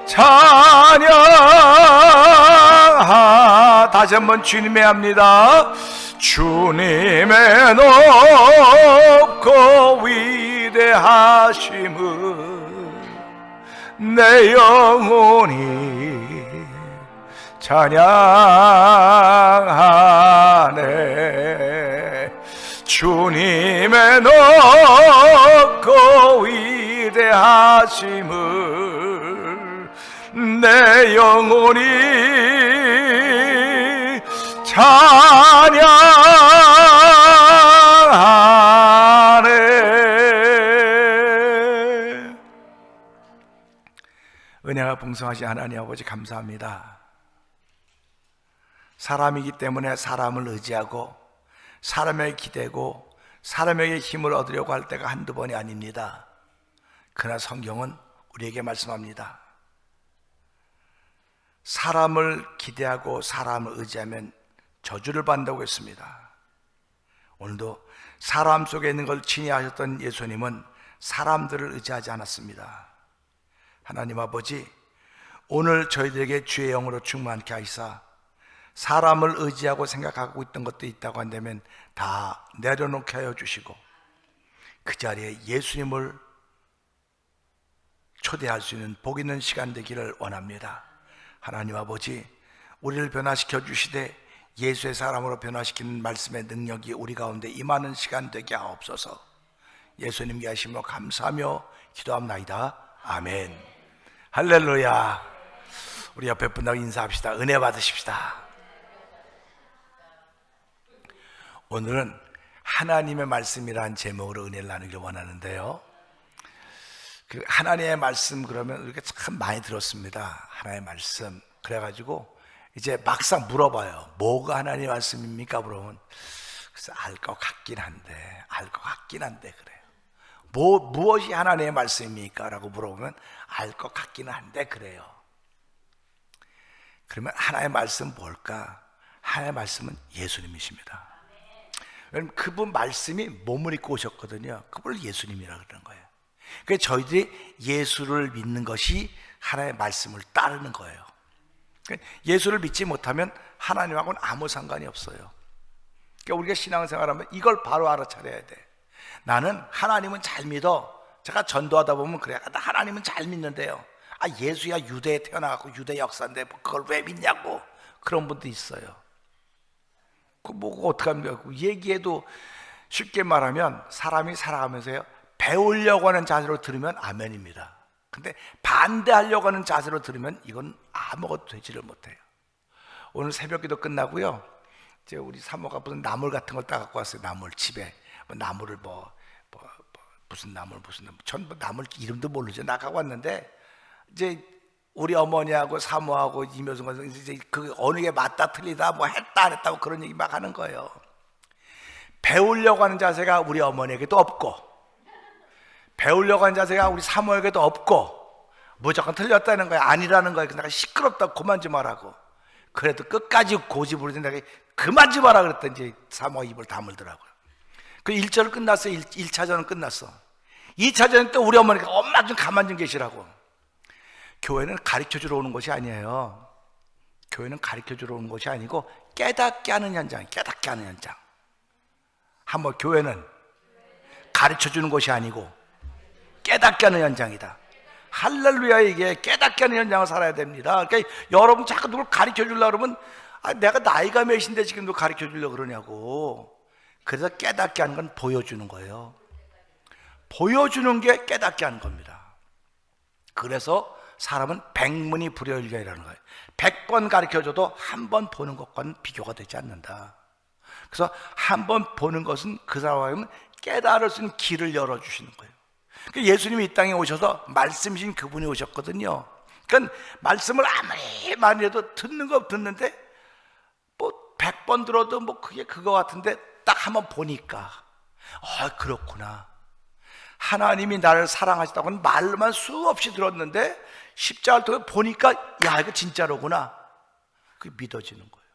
찬양하. 다시 한번 주님의 합니다. 주님의 높고 위대하심을 내 영혼이 찬양하네. 주님의 높고 위대하심을 내 영혼이 찬양하네. 은혜가 풍성하신 하나님 아버지 감사합니다. 사람이기 때문에 사람을 의지하고 사람에게 기대고 사람에게 힘을 얻으려고 할 때가 한두 번이 아닙니다. 그러나 성경은 우리에게 말씀합니다. 사람을 기대하고 사람을 의지하면 저주를 받는다고 했습니다. 오늘도 사람 속에 있는 걸 친히 하셨던 예수님은 사람들을 의지하지 않았습니다. 하나님 아버지, 오늘 저희들에게 주의 영으로 충만케 하시사 사람을 의지하고 생각하고 있던 것도 있다고 한다면 다 내려놓게 하여 주시고 그 자리에 예수님을 초대할 수 있는 복 있는 시간 되기를 원합니다. 하나님 아버지, 우리를 변화시켜 주시되 예수의 사람으로 변화시키는 말씀의 능력이 우리 가운데 임하는 시간 되게 하옵소서. 예수님께 하심으로 감사하며 기도합나이다. 아멘. 할렐루야. 우리 옆에 분하고 인사합시다. 은혜 받으십시다. 오늘은 하나님의 말씀이라는 제목으로 은혜를 나누길 원하는데요, 그 하나님의 말씀 그러면 이렇게 참 많이 들었습니다. 하나님의 말씀. 그래가지고 이제 막상 물어봐요. 뭐가 하나님의 말씀입니까? 물어보면 그래서 알 것 같긴 한데 그래요. 무엇이 하나님의 말씀입니까? 라고 물어보면 알 것 같기는 한데 그래요. 그러면 하나님의 말씀 뭘까? 하나님의 말씀은 예수님이십니다. 왜냐면 그분 말씀이 몸을 입고 오셨거든요. 그분을 예수님이라 그러는 거예요. 그래서 저희들이 예수를 믿는 것이 하나님의 말씀을 따르는 거예요. 예수를 믿지 못하면 하나님하고는 아무 상관이 없어요. 그러니까 우리가 신앙생활하면 이걸 바로 알아차려야 돼. 나는 하나님은 잘 믿어. 제가 전도하다 보면 그래. 나 하나님은 잘 믿는데요. 예수야 유대에 태어나갖고 유대 역사인데 그걸 왜 믿냐고 그런 분도 있어요. 뭐 어떡합니까? 얘기해도 쉽게 말하면 사람이 살아가면서요, 배우려고 하는 자세로 들으면 아멘입니다. 근데 반대하려고 하는 자세로 들으면 이건 아무것도 되지를 못해요. 오늘 새벽기도 끝나고요, 이제 우리 사모가 무슨 나물 같은 걸 따갖고 왔어요. 나물 집에 나물을 무슨 나물 전 나물 이름도 모르죠. 나가고 왔는데 이제 우리 어머니하고 사모하고 이묘순과 이제 그 어느 게 맞다 틀리다 뭐 했다 안 했다고 그런 얘기 막 하는 거예요. 배우려고 하는 자세가 우리 어머니에게도 없고 배우려고 하는 자세가 우리 사모에게도 없고 무조건 틀렸다는 거야. 아니라는 거야. 내가 시끄럽다고 그만 좀 하라고. 그래도 끝까지 고집을 내가 그만 좀 하라 그랬더니 이제 사모가 입을 다물더라고요. 그 1절은 끝났어요. 1차전은 끝났어. 2차전은 또 우리 어머니가 엄마 좀 가만 좀 계시라고. 교회는 가르쳐주러 오는 것이 아니에요. 교회는 가르쳐주러 오는 것이 아니고 깨닫게 하는 현장, 깨닫게 하는 현장. 한번 교회는 가르쳐주는 것이 아니고 깨닫게 하는 현장이다. 할렐루야. 이게 깨닫게 하는 현장을 살아야 됩니다. 그러니까 여러분 자꾸 누굴 가르쳐주려고 그러면 내가 나이가 몇인데 지금 너 가르쳐주려고 그러냐고. 그래서 깨닫게 하는 건 보여주는 거예요. 보여주는 게 깨닫게 하는 겁니다. 그래서 사람은 100문이 불여일견이라는 거예요. 100번 가르쳐줘도 한 번 보는 것과는 비교가 되지 않는다. 그래서 한 번 보는 것은 그 사람은 깨달을 수 있는 길을 열어주시는 거예요. 그러니까 예수님이 이 땅에 오셔서 말씀이신 그분이 오셨거든요. 그러니까 말씀을 아무리 많이 해도 듣는 거 듣는데 뭐 100번 들어도 뭐 그게 그거 같은데 딱 한번 보니까 그렇구나. 하나님이 나를 사랑하시다고는 말로만 수없이 들었는데 십자가를 통해 보니까 야 이거 진짜로구나. 그게 믿어지는 거예요.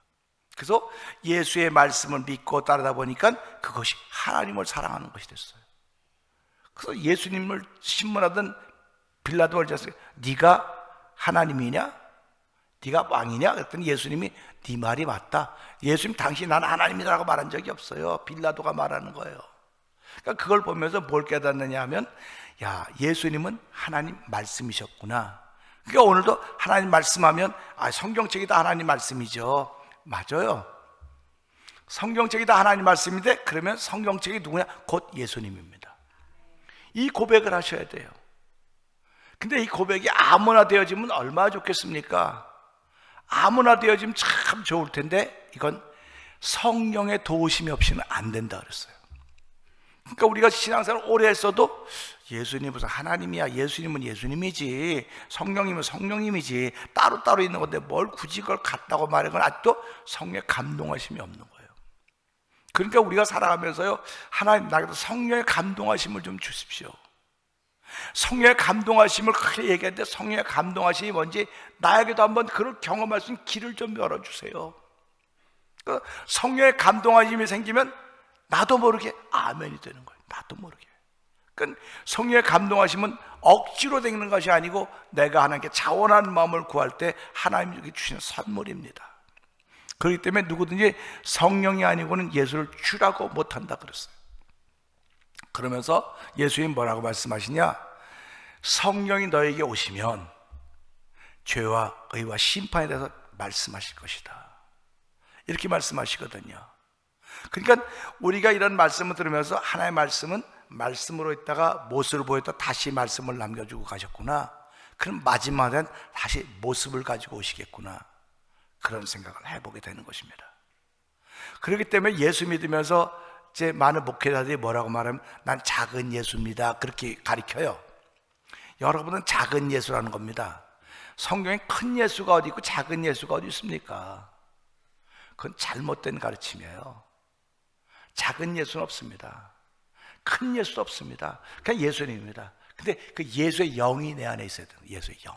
그래서 예수의 말씀을 믿고 따르다 보니까 그것이 하나님을 사랑하는 것이 됐어요. 그래서 예수님을 신문하던 빌라도를 졌어요. 네가 하나님이냐? 네가 왕이냐? 그랬더니 예수님이 네 말이 맞다. 예수님 당신 나는 하나님이라고 말한 적이 없어요. 빌라도가 말하는 거예요. 그러니까 그걸 보면서 뭘 깨닫느냐 하면 야 예수님은 하나님 말씀이셨구나. 그러니까 오늘도 하나님 말씀하면 성경책이 다 하나님 말씀이죠. 맞아요. 성경책이 다 하나님 말씀인데 그러면 성경책이 누구냐? 곧 예수님입니다. 이 고백을 하셔야 돼요. 근데 이 고백이 아무나 되어지면 얼마나 좋겠습니까? 아무나 되어지면 참 좋을 텐데 이건 성령의 도우심이 없이는 안 된다 그랬어요. 그러니까 우리가 신앙생활을 오래 했어도 예수님은 무슨 하나님이야, 예수님은 예수님이지, 성령님은 성령님이지, 따로따로 있는 건데 뭘 굳이 그걸 같다고 말하는 건 아직도 성령의 감동하심이 없는 거예요. 그러니까 우리가 살아가면서요, 하나님 나에게도 성령의 감동하심을 좀 주십시오. 성령의 감동하심을 크게 얘기하는데 성령의 감동하심이 뭔지 나에게도 한번 그걸 경험할 수 있는 길을 좀 열어주세요. 성령의 감동하심이 생기면 나도 모르게 아멘이 되는 거예요. 나도 모르게. 그러니까 성령의 감동하심은 억지로 되는 것이 아니고 내가 하나님께 자원한 마음을 구할 때 하나님이 주시는 선물입니다. 그렇기 때문에 누구든지 성령이 아니고는 예수를 주라고 못한다 그랬어요. 그러면서 예수님 뭐라고 말씀하시냐? 성령이 너에게 오시면 죄와 의와 심판에 대해서 말씀하실 것이다. 이렇게 말씀하시거든요. 그러니까 우리가 이런 말씀을 들으면서 하나의 말씀은 말씀으로 있다가 모습을 보였다 다시 말씀을 남겨주고 가셨구나. 그럼 마지막엔 다시 모습을 가지고 오시겠구나. 그런 생각을 해보게 되는 것입니다. 그렇기 때문에 예수 믿으면서 이제 많은 목회자들이 뭐라고 말하면 난 작은 예수입니다. 그렇게 가리켜요. 여러분은 작은 예수라는 겁니다. 성경에 큰 예수가 어디 있고 작은 예수가 어디 있습니까? 그건 잘못된 가르침이에요. 작은 예수는 없습니다. 큰 예수도 없습니다. 그냥 예수님입니다. 근데 그 예수의 영이 내 안에 있어야 돼요. 예수의 영.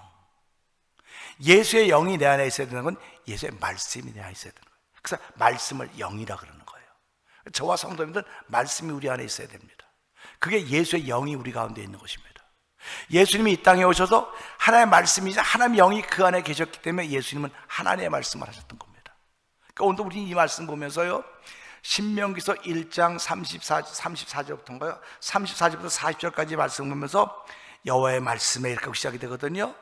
예수의 영이 내 안에 있어야 되는 건 예수의 말씀이 내 안에 있어야 되는 거예요. 그래서 말씀을 영이라 그러는 거예요. 저와 성도님들 말씀이 우리 안에 있어야 됩니다. 그게 예수의 영이 우리 가운데 있는 것입니다. 예수님이 이 땅에 오셔서 하나님의 말씀이자 하나님의 영이 그 안에 계셨기 때문에 예수님은 하나님의 말씀을 하셨던 겁니다. 그러니까 오늘도 우리는 이 말씀 보면서요, 신명기서 1장 34절부터인가요? 34절부터 40절까지 말씀 보면서 여호와의 말씀에 이렇게 시작이 되거든요.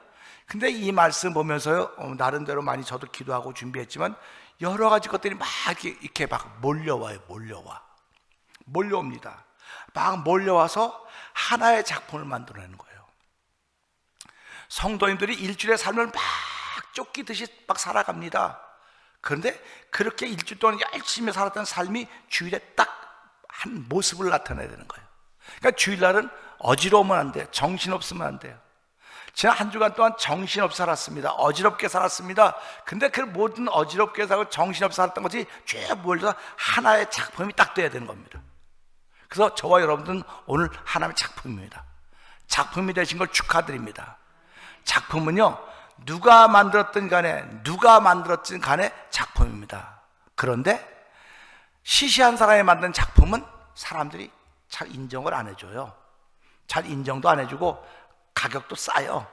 근데 이 말씀 보면서요, 나름대로 많이 저도 기도하고 준비했지만 여러 가지 것들이 막 이렇게 막 몰려와요. 몰려옵니다. 막 몰려와서 하나의 작품을 만들어내는 거예요. 성도님들이 일주일의 삶을 막 쫓기듯이 막 살아갑니다. 그런데 그렇게 일주일 동안 열심히 살았던 삶이 주일에 딱 한 모습을 나타내야 되는 거예요. 그러니까 주일날은 어지러우면 안 돼요. 정신없으면 안 돼요. 지난 한 주간 동안 정신없이 살았습니다. 어지럽게 살았습니다. 근데 그 모든 어지럽게 살고 정신없이 살았던 것이 쭉 모여서 하나의 작품이 딱 돼야 되는 겁니다. 그래서 저와 여러분들은 오늘 하나님의 작품입니다. 작품이 되신 걸 축하드립니다. 작품은요, 누가 만들었든 간에 작품입니다. 그런데 시시한 사람이 만든 작품은 사람들이 잘 인정을 안 해줘요. 잘 인정도 안 해주고 가격도 싸요.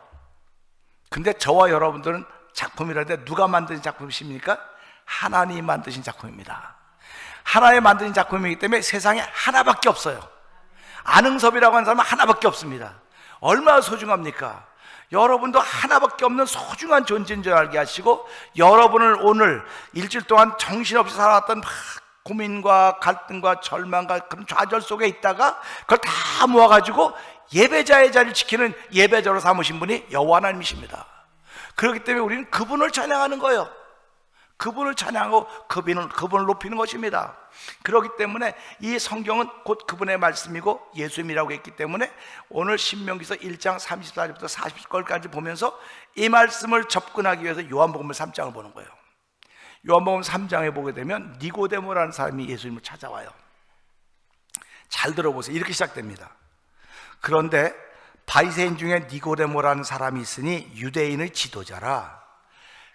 근데 저와 여러분들은 작품이라는데 누가 만든 작품이십니까? 하나님이 만드신 작품입니다. 하나님이 만드신 작품이기 때문에 세상에 하나밖에 없어요. 안흥섭이라고 하는 사람은 하나밖에 없습니다. 얼마나 소중합니까? 여러분도 하나밖에 없는 소중한 존재인 줄 알게 하시고, 여러분을 오늘 일주일 동안 정신없이 살아왔던 고민과 갈등과 절망과 그런 좌절 속에 있다가 그걸 다 모아가지고 예배자의 자리를 지키는 예배자로 삼으신 분이 여호와 하나님이십니다. 그렇기 때문에 우리는 그분을 찬양하는 거예요. 그분을 찬양하고 그분을 높이는 것입니다. 그렇기 때문에 이 성경은 곧 그분의 말씀이고 예수님이라고 했기 때문에 오늘 신명기서 1장 34절부터 40절까지 보면서 이 말씀을 접근하기 위해서 요한복음 3장을 보는 거예요. 요한복음 3장에 보게 되면 니고데모라는 사람이 예수님을 찾아와요. 잘 들어보세요. 이렇게 시작됩니다. 그런데 바리새인 중에 니고데모라는 사람이 있으니 유대인의 지도자라.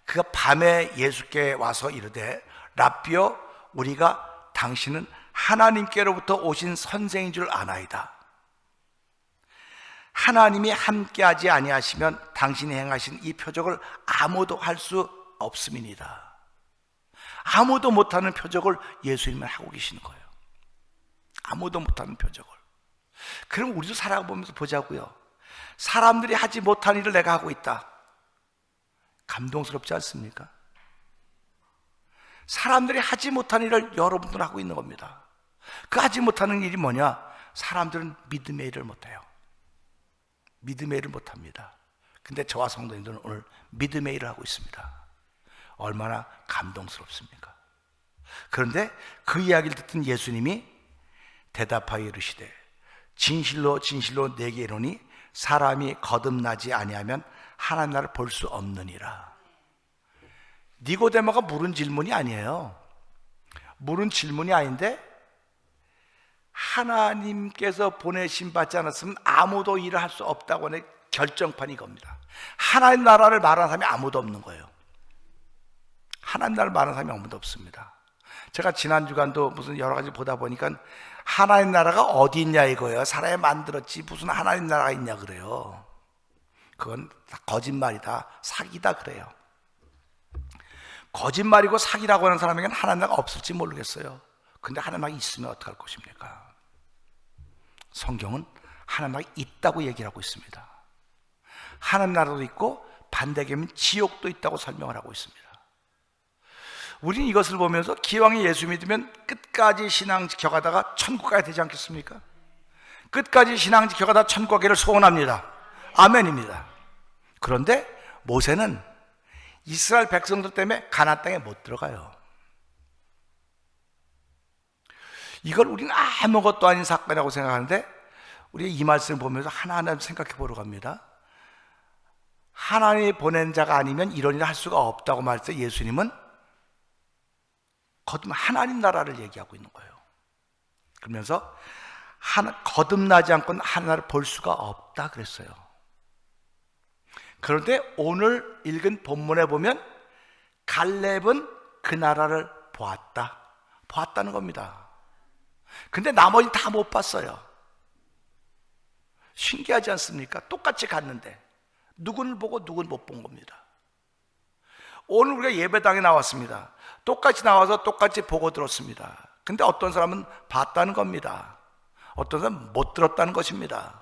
그가 밤에 예수께 와서 이르되 랍비여, 우리가 당신은 하나님께로부터 오신 선생인 줄 아나이다. 하나님이 함께하지 아니하시면 당신이 행하신 이 표적을 아무도 할 수 없음이니이다. 아무도 못하는 표적을 예수님은 하고 계시는 거예요. 아무도 못하는 표적을. 그럼 우리도 살아보면서 보자고요. 사람들이 하지 못한 일을 내가 하고 있다. 감동스럽지 않습니까? 사람들이 하지 못한 일을 여러분들은 하고 있는 겁니다. 그 하지 못하는 일이 뭐냐? 사람들은 믿음의 일을 못해요. 믿음의 일을 못합니다. 근데 저와 성도님들은 오늘 믿음의 일을 하고 있습니다. 얼마나 감동스럽습니까? 그런데 그 이야기를 듣던 예수님이 대답하여 이르시되 진실로 진실로 내게 이르노니 사람이 거듭나지 아니하면 하나님 나라를 볼 수 없느니라. 니고데모가 물은 질문이 아니에요. 물은 질문이 아닌데 하나님께서 보내심 받지 않았으면 아무도 일을 할 수 없다고 하는 결정판이 이겁니다. 하나님 나라를 말하는 사람이 아무도 없는 거예요. 하나님 나라를 말하는 사람이 아무도 없습니다. 제가 지난 주간도 무슨 여러 가지 보다 보니까 하나님 나라가 어디 있냐 이거예요. 사람이 만들었지 무슨 하나님 나라가 있냐 그래요. 그건 다 거짓말이다, 사기다 그래요. 거짓말이고 사기라고 하는 사람에게는 하나님 나라가 없을지 모르겠어요. 근데 하나님 나라가 있으면 어떡할 것입니까? 성경은 하나님 나라가 있다고 얘기를 하고 있습니다. 하나님 나라도 있고 반대계면 지옥도 있다고 설명을 하고 있습니다. 우리는 이것을 보면서 기왕에 예수 믿으면 끝까지 신앙 지켜가다가 천국 가야 되지 않겠습니까? 끝까지 신앙 지켜가다 천국 가기를 소원합니다. 아멘입니다. 그런데 모세는 이스라엘 백성들 때문에 가나안 땅에 못 들어가요. 이걸 우리는 아무것도 아닌 사건이라고 생각하는데 우리 이 말씀을 보면서 하나하나 생각해 보러 갑니다. 하나님이 보낸 자가 아니면 이런 일을 할 수가 없다고 말했을 때 예수님은 하나님 나라를 얘기하고 있는 거예요. 그러면서 거듭나지 않고는 하나님을 볼 수가 없다 그랬어요. 그런데 오늘 읽은 본문에 보면 갈렙은 그 나라를 보았다는 겁니다. 근데 나머지는 다 못 봤어요. 신기하지 않습니까? 똑같이 갔는데 누구를 보고 누구는 못 본 겁니다. 오늘 우리가 예배당에 나왔습니다. 똑같이 나와서 똑같이 보고 들었습니다. 근데 어떤 사람은 봤다는 겁니다. 어떤 사람은 못 들었다는 것입니다.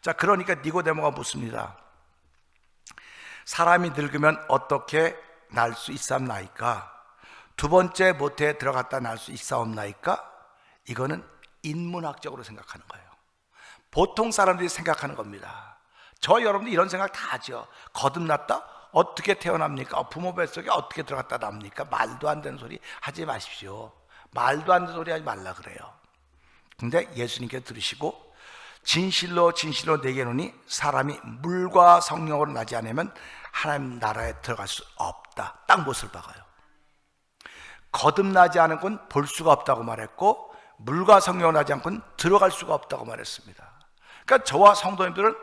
자, 그러니까 니고데모가 묻습니다. 사람이 늙으면 어떻게 날 수 있사옵나이까? 두 번째 모태에 들어갔다 날 수 있사옵나이까? 이거는 인문학적으로 생각하는 거예요. 보통 사람들이 생각하는 겁니다. 저 여러분들 이런 생각 다 하죠. 거듭났다? 어떻게 태어납니까? 부모 뱃속에 어떻게 들어갔다 납니까? 말도 안 되는 소리 하지 마십시오. 말도 안 되는 소리 하지 말라 그래요. 근데 예수님께 들으시고 진실로 진실로 내게 이르노니 사람이 물과 성령으로 나지 않으면 하나님 나라에 들어갈 수 없다. 딱 못을 박아요. 거듭나지 않은 건 볼 수가 없다고 말했고 물과 성령으로 나지 않고는 들어갈 수가 없다고 말했습니다. 그러니까 저와 성도님들은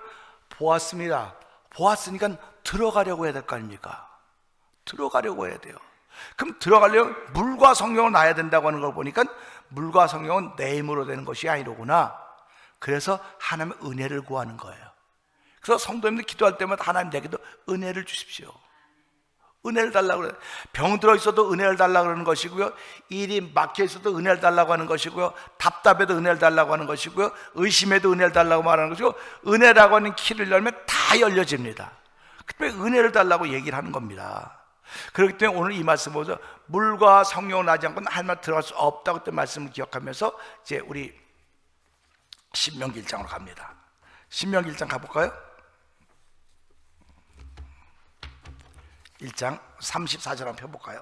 보았습니다. 보았으니까 들어가려고 해야 될 거 아닙니까? 들어가려고 해야 돼요. 그럼 들어가려면 물과 성령을 나야 된다고 하는 걸 보니까 물과 성령은 내 힘으로 되는 것이 아니로구나. 그래서 하나님의 은혜를 구하는 거예요. 그래서 성도님들 기도할 때마다 하나님 내게도 은혜를 주십시오. 은혜를 달라고 그래요. 병 들어 있어도 은혜를 달라고 그러는 것이고요. 일이 막혀 있어도 은혜를 달라고 하는 것이고요. 답답해도 은혜를 달라고 하는 것이고요. 의심해도 은혜를 달라고 말하는 것이고 은혜라고 하는 키를 열면 다 열려집니다. 그때 은혜를 달라고 얘기를 하는 겁니다. 그렇기 때문에 오늘 이 말씀 보면서 물과 성령을 나지 않고는 하나님 들어갈 수 없다고 그때 말씀을 기억하면서 이제 우리 신명기 1장으로 갑니다. 신명기 1장 가볼까요? 1장 34절 한번 펴볼까요?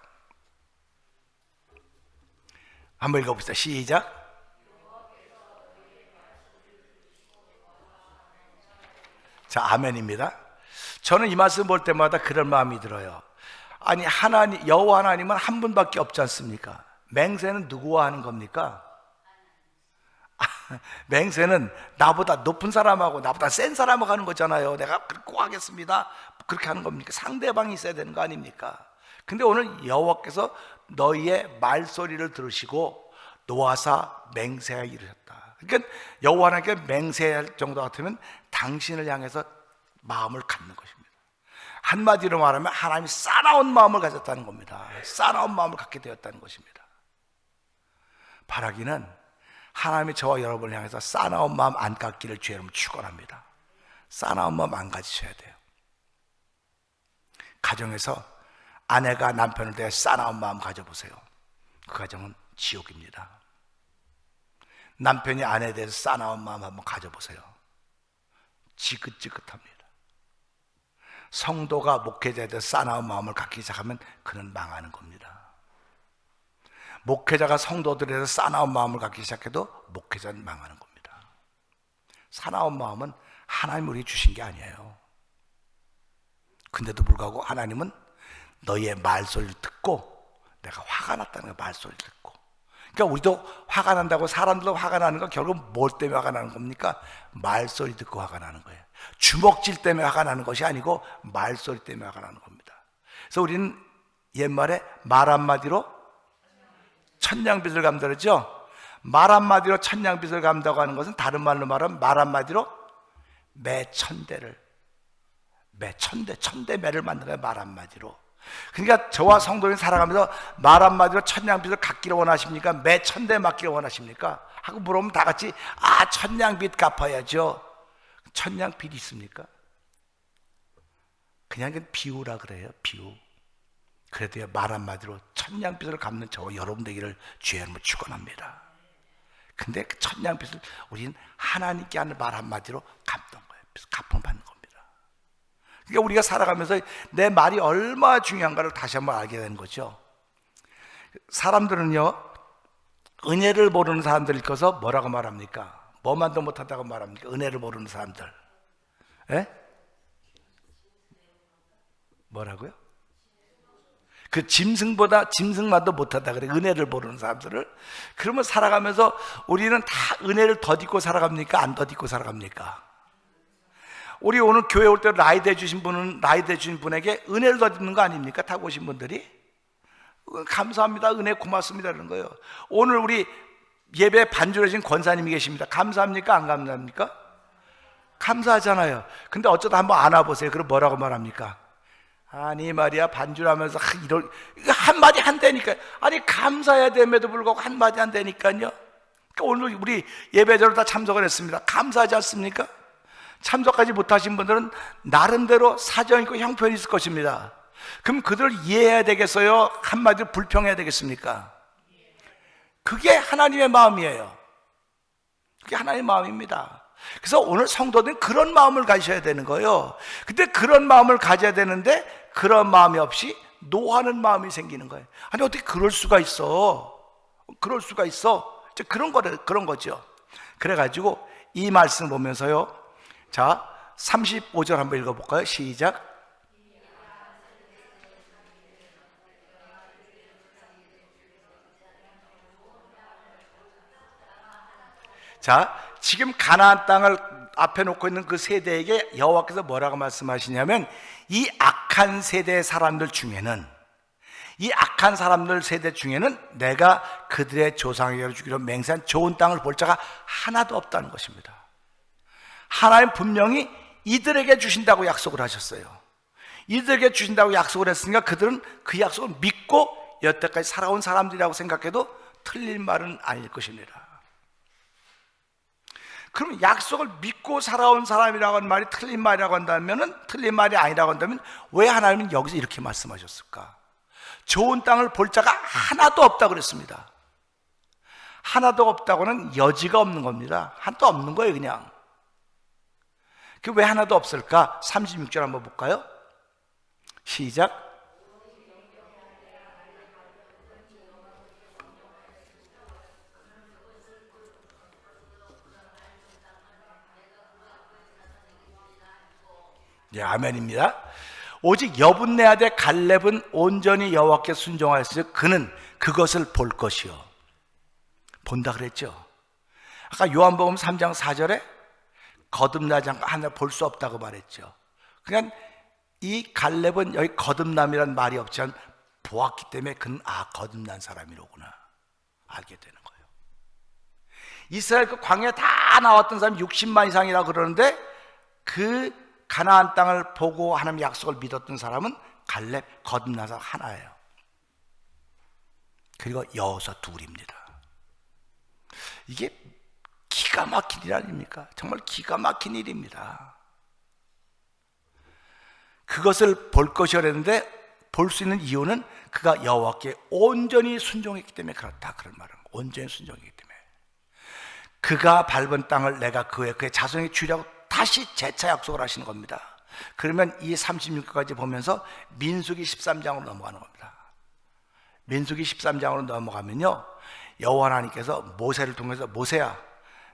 한번 읽어봅시다. 시작. 자, 아멘입니다. 저는 이 말씀 볼 때마다 그런 마음이 들어요. 아니 하나님, 여호와 하나님은 한 분밖에 없지 않습니까? 맹세는 누구와 하는 겁니까? 맹세는 나보다 높은 사람하고 나보다 센 사람하고 하는 거잖아요. 내가 그렇게 하겠습니다. 그렇게 하는 겁니까? 상대방이 있어야 되는 거 아닙니까? 근데 오늘 여호와께서 너희의 말소리를 들으시고 노하사 맹세하여 이르셨다. 그러니까 여호와 하나님께 맹세할 정도 같으면 당신을 향해서 마음을 갖는 것입니다. 한마디로 말하면 하나님이 싸나운 마음을 가졌다는 겁니다. 싸나운 마음을 갖게 되었다는 것입니다. 바라기는 하나님이 저와 여러분을 향해서 싸나운 마음 안 갖기를 주의 이름으로 축원합니다. 싸나운 마음 안 가지셔야 돼요. 가정에서 아내가 남편을 대해 싸나운 마음 가져보세요. 그 가정은 지옥입니다. 남편이 아내에 대해서 싸나운 마음 한번 가져보세요. 지긋지긋합니다. 성도가 목회자에 대해서 싸나운 마음을 갖기 시작하면 그는 망하는 겁니다. 목회자가 성도들에 대해서 싸나운 마음을 갖기 시작해도 목회자는 망하는 겁니다. 싸나운 마음은 하나님 우리 주신 게 아니에요. 근데도 불구하고 하나님은 너희의 말소리를 듣고, 내가 화가 났다는 거 말소리를 듣고. 그러니까 우리도 화가 난다고, 사람들도 화가 나는 건 결국 뭘 때문에 화가 나는 겁니까? 말소리 듣고 화가 나는 거예요. 주먹질 때문에 화가 나는 것이 아니고 말소리 때문에 화가 나는 겁니다. 그래서 우리는 옛말에 말 한마디로 천냥빚을 감다 그러죠. 말 한마디로 천냥빚을 감다고 하는 것은 다른 말로 말하면 말 한마디로 천대 매를 만든 거예요. 말 한마디로. 그러니까 저와 성도님 살아가면서 말 한마디로 천냥빚을 갚기를 원하십니까? 매 천대 맞기를 원하십니까? 하고 물어보면 다 같이 천냥빚 갚아야죠. 천냥빚이 있습니까? 그냥 비유라 그래요. 비유. 그래도 말 한마디로 천냥빚을 갚는 저와 여러분 되기를 주의 이름으로 축원합니다. 근데 그 천냥빚을 우리는 하나님께 하는 말 한마디로 갚는 거예요. 갚음 받는 겁니다. 그러니까 우리가 살아가면서 내 말이 얼마나 중요한가를 다시 한번 알게 되는 거죠. 사람들은요, 은혜를 모르는 사람들 일컬어서 뭐라고 말합니까? 뭐만도 못하다고 말합니까? 은혜를 모르는 사람들. 예? 뭐라고요? 그 짐승만도 못하다 그래. 은혜를 모르는 사람들을. 그러면 살아가면서 우리는 다 은혜를 덧입고 살아갑니까? 안 덧입고 살아갑니까? 우리 오늘 교회 올 때 나이 대주신 분에게 은혜를 덧입는 거 아닙니까? 타고 오신 분들이. 감사합니다. 은혜 고맙습니다. 이런 거예요. 오늘 우리 예배 반주를 하신 권사님이 계십니다. 감사합니까? 안 감사합니까? 감사하잖아요. 근데 어쩌다 한번 안아보세요. 그럼 뭐라고 말합니까? 아니 말이야, 반주를 하면서 이런 한마디 한다니까. 아니 감사해야 됨에도 불구하고 한마디 한다니까요. 그러니까 오늘 우리 예배자로 다 참석을 했습니다. 감사하지 않습니까? 참석하지 못하신 분들은 나름대로 사정 있고 형편이 있을 것입니다. 그럼 그들을 이해해야 되겠어요? 한마디로 불평해야 되겠습니까? 그게 하나님의 마음이에요. 그게 하나님의 마음입니다. 그래서 오늘 성도들은 그런 마음을 가져야 되는 거예요. 근데 그런 마음을 가져야 되는데 그런 마음이 없이 노하는 마음이 생기는 거예요. 아니 어떻게 그럴 수가 있어? 그럴 수가 있어? 그런 거죠. 그래가지고 이 말씀 보면서요, 자 35절 한번 읽어볼까요? 시작. 자, 지금 가나안 땅을 앞에 놓고 있는 그 세대에게 여호와께서 뭐라고 말씀하시냐면, 이 악한 세대 사람들 중에는, 이 악한 사람들 세대 중에는 내가 그들의 조상에게 주기로 맹세한 좋은 땅을 볼 자가 하나도 없다는 것입니다. 하나님 분명히 이들에게 주신다고 약속을 하셨어요. 이들에게 주신다고 약속을 했으니까 그들은 그 약속을 믿고 여태까지 살아온 사람들이라고 생각해도 틀린 말은 아닐 것입니다. 그럼 약속을 믿고 살아온 사람이라고 하는 말이 틀린 말이라고 한다면, 틀린 말이 아니라고 한다면 왜 하나님은 여기서 이렇게 말씀하셨을까? 좋은 땅을 볼 자가 하나도 없다고 그랬습니다. 하나도 없다고는 여지가 없는 겁니다. 하나도 없는 거예요, 그냥. 그 왜 하나도 없을까? 36절 한번 볼까요? 시작. 예, 아멘입니다. 오직 여분네 아들 갈렙은 온전히 여호와께 순종하였으니 그는 그것을 볼 것이요. 본다 그랬죠. 아까 요한복음 3장 4절에 거듭나지 않고 하나 볼 수 없다고 말했죠. 그러니까 이 갈렙은 여기 거듭남이란 말이 없지만 보았기 때문에 그는 거듭난 사람이로구나 알게 되는 거예요. 이스라엘 그 광야에 다 나왔던 사람이 60만 이상이라고 그러는데, 그 가나안 땅을 보고 하나님 약속을 믿었던 사람은 갈렙 거듭난 사람 하나예요. 그리고 여호수아 둘입니다. 이게 기가 막힌 일 아닙니까? 정말 기가 막힌 일입니다. 그것을 볼 것이라 했는데 볼 수 있는 이유는 그가 여호와께 온전히 순종했기 때문에 그렇다, 그런 말은 온전히 순종했기 때문에. 그가 밟은 땅을 내가 그의 자손에게 주려고 다시 재차 약속을 하시는 겁니다. 그러면 이 36절까지 보면서 민수기 13장으로 넘어가는 겁니다. 민수기 13장으로 넘어가면요, 여호와 하나님께서 모세를 통해서 모세야,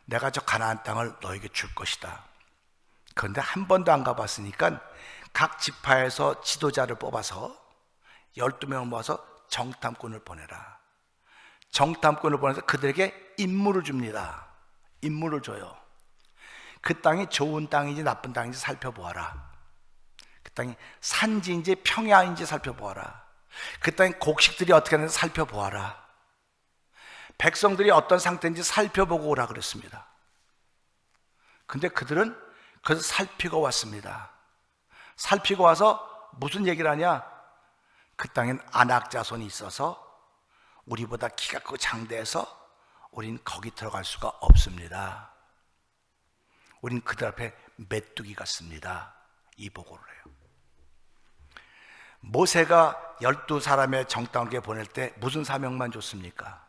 내가 저 가나안 땅을 너에게 줄 것이다. 그런데 한 번도 안 가봤으니까 각 지파에서 지도자를 뽑아서 12명을 모아서 정탐꾼을 보내라. 정탐꾼을 보내서 그들에게 임무를 줍니다. 임무를 줘요. 그 땅이 좋은 땅인지 나쁜 땅인지 살펴보아라. 그 땅이 산지인지 평야인지 살펴보아라. 그 땅의 곡식들이 어떻게 하는지 살펴보아라. 백성들이 어떤 상태인지 살펴보고 오라 그랬습니다. 근데 그들은 그래서 살피고 왔습니다. 살피고 와서 무슨 얘기를 하냐? 그 땅엔 아낙 자손이 있어서 우리보다 키가 크고 장대해서 우린 거기 들어갈 수가 없습니다. 우린 그들 앞에 메뚜기 같습니다. 이 보고를 해요. 모세가 12사람의 정탐꾼에게 보낼 때 무슨 사명만 줬습니까?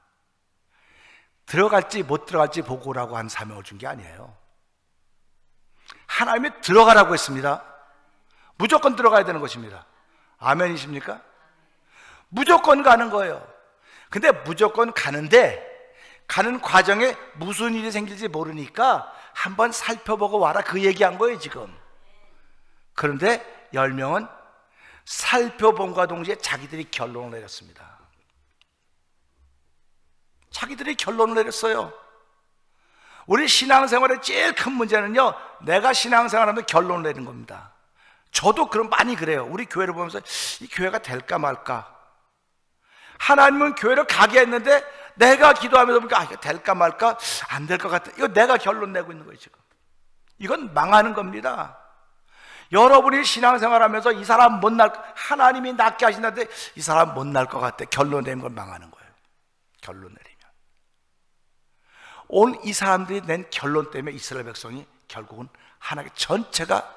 들어갈지 못 들어갈지 보고라고 한 사명을 준 게 아니에요. 하나님이 들어가라고 했습니다. 무조건 들어가야 되는 것입니다. 아멘이십니까? 무조건 가는 거예요. 근데 무조건 가는데 가는 과정에 무슨 일이 생길지 모르니까 한번 살펴보고 와라, 그 얘기한 거예요 지금. 그런데 10명은 살펴본과 동시에 자기들이 결론을 내렸습니다. 자기들이 결론을 내렸어요. 우리 신앙생활의 제일 큰 문제는요, 내가 신앙생활하면 결론을 내는 겁니다. 저도 그럼 많이 그래요. 우리 교회를 보면서 이 교회가 될까 말까. 하나님은 교회를 가게 했는데 내가 기도하면서 보니까 이거 될까 말까, 안 될 것 같아. 이거 내가 결론 내고 있는 거예요 지금. 이건 망하는 겁니다. 여러분이 신앙생활하면서 이 사람 못 날, 하나님이 낫게 하신다는데 이 사람 못 날 것 같아, 결론 내는 건 망하는 거예요. 결론 내리면 오늘 이 사람들이 낸 결론 때문에 이스라엘 백성이 결국은 하나님 전체가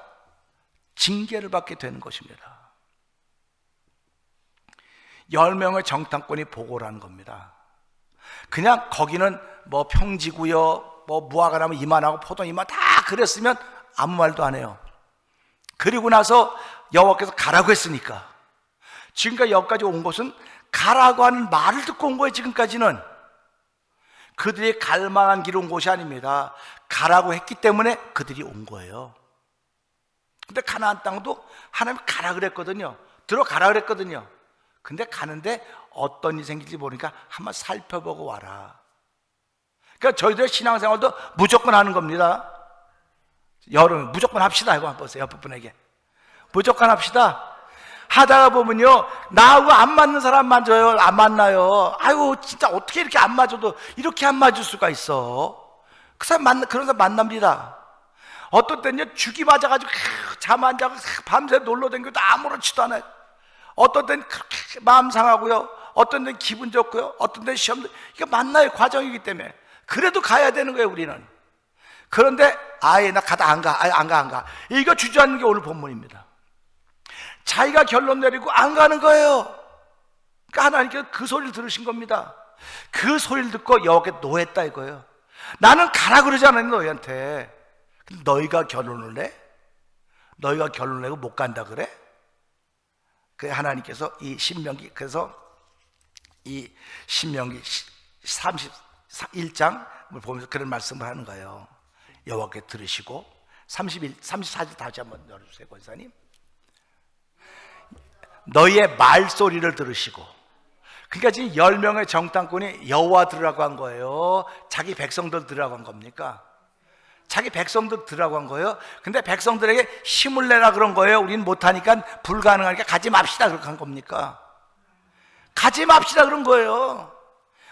징계를 받게 되는 것입니다. 10명의 정탐꾼이 보고를 하는 겁니다. 그냥 거기는 뭐 평지고요, 뭐 무화과 나무 이만하고 포도 이만 다 그랬으면 아무 말도 안 해요. 그리고 나서 여호와께서 가라고 했으니까. 지금까지 여기까지 온 것은 가라고 하는 말을 듣고 온 거예요. 지금까지는 그들이 갈 만한 길 온 곳이 아닙니다. 가라고 했기 때문에 그들이 온 거예요. 근데 가나안 땅도 하나님 가라 그랬거든요. 들어가라 그랬거든요. 근데 가는데 어떤 일이 생길지 모르니까 한번 살펴보고 와라. 그러니까 저희들의 신앙생활도 무조건 하는 겁니다. 여러분 무조건 합시다. 이거 한번 보세요. 옆에 분에게 무조건 합시다. 하다가 보면요, 나하고 안 맞는 사람 만져요. 안 만나요. 아유 진짜 어떻게 이렇게 안 맞아도 이렇게 안 맞을 수가 있어. 그 사람 그런 사람 만납니다. 어떤 때는요, 죽이 맞아가지고 잠 안 자고 밤새 놀러 다니고도 아무렇지도 않아요. 어떤 때는 그렇게 마음 상하고요, 어떤 때는 기분 좋고요, 어떤 때는 시험도, 이게 만나의 과정이기 때문에 그래도 가야 되는 거예요 우리는. 그런데 아예 나 가다 안 가, 아예 안 가. 이거 주저하는 게 오늘 본문입니다. 자기가 결론 내리고 안 가는 거예요. 그러니까 하나님께서 그 소리를 들으신 겁니다. 그 소리를 듣고 여호와께 노했다 이거예요. 나는 가라 그러지 않았니 너희한테. 근데 너희가 결론을 내? 너희가 결론을 내고 못 간다 그래? 그 하나님께서 이 신명기, 그래서 이 신명기 31장을 보면서 그런 말씀을 하는 거예요. 여호와께 들으시고 34절 다시 한번 열어주세요 권사님. 너희의 말소리를 들으시고. 그러니까 지금 10명의 정탐꾼이 여호와 들으라고 한 거예요? 자기 백성들 들으라고 한 겁니까? 자기 백성들 들으라고 한 거예요. 근데 백성들에게 힘을 내라 그런 거예요. 우리는 못하니까 불가능하니까 가지 맙시다 그렇게 한 겁니까? 가지 맙시다 그런 거예요.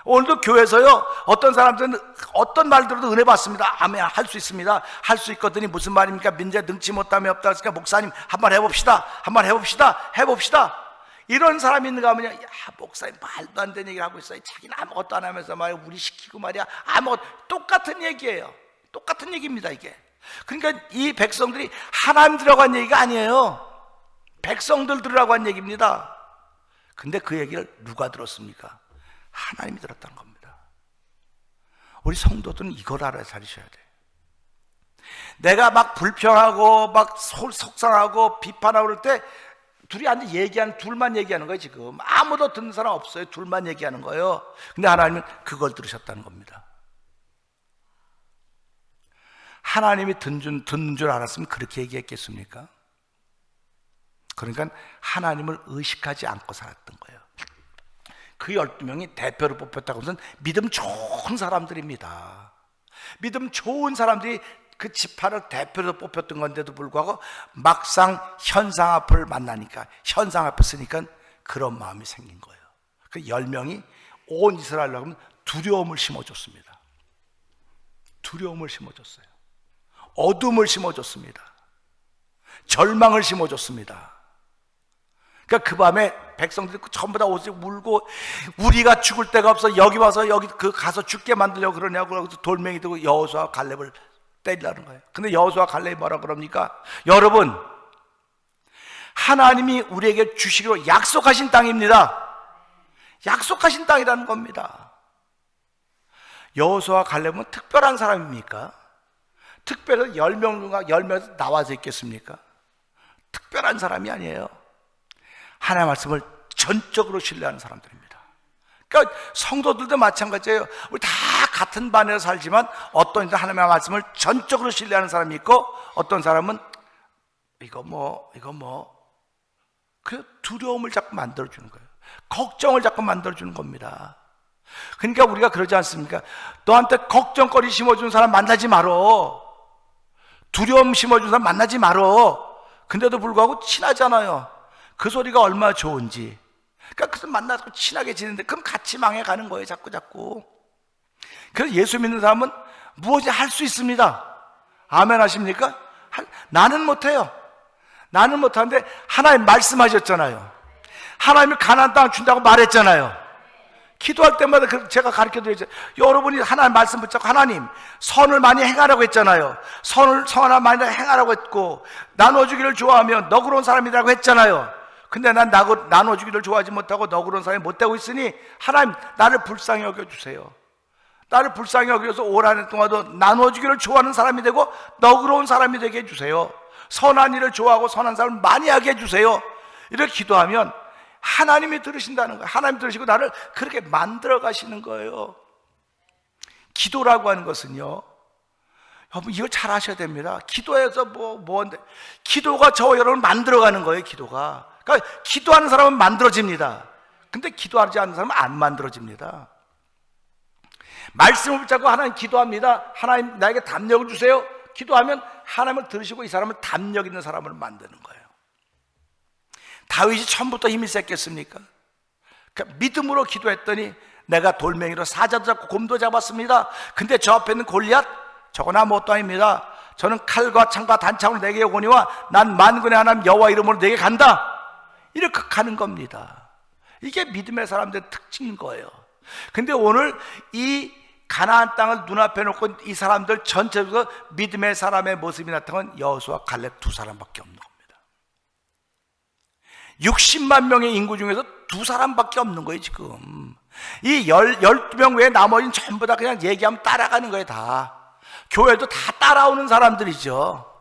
오늘도 교회에서요, 어떤 사람들은 어떤 말 들어도 은혜 받습니다. 아멘, 할 수 있습니다. 할 수 있거든요. 무슨 말입니까? 민재 능치 못함이 없다. 그러니까 목사님 한번 해봅시다. 해봅시다. 이런 사람이 있는가 하면요, 야 목사님 말도 안 되는 얘기를 하고 있어요. 자기는 아무것도 안 하면서 말이야 우리 시키고 말이야 아무것도. 똑같은 얘기예요. 똑같은 얘기입니다 이게. 그러니까 이 백성들이 하나님 들어간 얘기가 아니에요. 백성들 들으라고 한 얘기입니다. 근데 그 얘기를 누가 들었습니까? 하나님이 들었다는 겁니다. 우리 성도들은 이걸 알아야 살으셔야 돼요. 내가 막 불평하고 막 속상하고 비판하고 그럴 때 둘이 앉아 둘만 얘기하는 거예요. 지금 아무도 듣는 사람 없어요. 둘만 얘기하는 거예요. 근데 하나님은 그걸 들으셨다는 겁니다. 하나님이 듣는 줄 알았으면 그렇게 얘기했겠습니까? 그러니까 하나님을 의식하지 않고 살았던 거예요. 그 12명이 대표로 뽑혔다고 해서 믿음 좋은 사람들입니다. 믿음 좋은 사람들이 그 지파를 대표로 뽑혔던 건데도 불구하고 막상 현상 앞을 만나니까, 현상 앞에 쓰니까 그런 마음이 생긴 거예요. 그 10명이 온 이스라엘로 하면 두려움을 심어줬습니다. 두려움을 심어줬어요. 어둠을 심어줬습니다. 절망을 심어줬습니다. 그러니까 그 밤에 백성들이 전부 다 옷을 물고 우리가 죽을 데가 없어 여기 와서 여기 가서 죽게 만들려고 그러냐고 그러고 돌멩이 들고 여호수아와 갈렙을 때리려는 거예요. 근데 여호수아와 갈렙이 뭐라 그럽니까? 여러분, 하나님이 우리에게 주시기로 약속하신 땅입니다. 약속하신 땅이라는 겁니다. 여호수아와 갈렙은 특별한 사람입니까? 특별해서 10명에서 나와서 있겠습니까? 특별한 사람이 아니에요. 하나님의 말씀을 전적으로 신뢰하는 사람들입니다. 그러니까 성도들도 마찬가지예요. 우리 다 같은 반에서 살지만 어떤 이들은 하나님의 말씀을 전적으로 신뢰하는 사람이 있고, 어떤 사람은 그 두려움을 자꾸 만들어주는 거예요. 걱정을 자꾸 만들어주는 겁니다. 그러니까 우리가 그러지 않습니까? 너한테 걱정거리 심어주는 사람 만나지 말어. 두려움 심어주는 사람 만나지 말어. 근데도 불구하고 친하잖아요. 그 소리가 얼마나 좋은지. 그러니까 그래서 만나서 친하게 지내는데 그럼 같이 망해가는 거예요. 자꾸. 그래서 예수 믿는 사람은 무엇이 할 수 있습니다. 아멘 하십니까? 나는 못해요. 나는 못하는데 하나님 말씀하셨잖아요. 하나님이 가나안 땅을 준다고 말했잖아요. 기도할 때마다 제가 가르쳐드리죠. 여러분이 하나님 말씀 붙잡고 하나님 선을 많이 행하라고 했잖아요. 선을 많이 행하라고 했고, 나눠주기를 좋아하면 너그러운 사람이라고 했잖아요. 근데 난 나눠주기를 좋아하지 못하고 너그러운 사람이 못되고 있으니 하나님 나를 불쌍히 여겨주세요. 나를 불쌍히 여겨서 올 한 해 동안도 나눠주기를 좋아하는 사람이 되고 너그러운 사람이 되게 해주세요. 선한 일을 좋아하고 선한 사람을 많이 하게 해주세요. 이렇게 기도하면 하나님이 들으신다는 거예요. 하나님 들으시고 나를 그렇게 만들어 가시는 거예요. 기도라고 하는 것은요, 여러분 이거 잘 아셔야 됩니다. 기도해서 뭐인데 기도가 여러분을 만들어 가는 거예요. 기도가. 그러니까 기도하는 사람은 만들어집니다. 근데 기도하지 않는 사람은 안 만들어집니다. 말씀을 붙잡고 하나님 기도합니다. 하나님 나에게 담력을 주세요. 기도하면 하나님을 들으시고 이 사람을 담력 있는 사람을 만드는 거예요. 다윗이 처음부터 힘이 셌겠습니까? 그러니까 믿음으로 기도했더니 내가 돌멩이로 사자도 잡고 곰도 잡았습니다. 근데 저 앞에 있는 골리앗, 저건 아무것도 아닙니다. 저는 칼과 창과 단창으로 내게 오거니와 난 만군의 하나님 여호와 이름으로 내게 간다. 이렇게 가는 겁니다. 이게 믿음의 사람들의 특징인 거예요. 근데 오늘 이 가나안 땅을 눈앞에 놓고 이 사람들 전체적으로 믿음의 사람의 모습이 나타난 여호수아 갈렙 두 사람밖에 없는 겁니다. 60만 명의 인구 중에서 두 사람밖에 없는 거예요. 지금 이 12명 외에 나머지는 전부 다 그냥 얘기하면 따라가는 거예요. 다 교회도 다 따라오는 사람들이죠.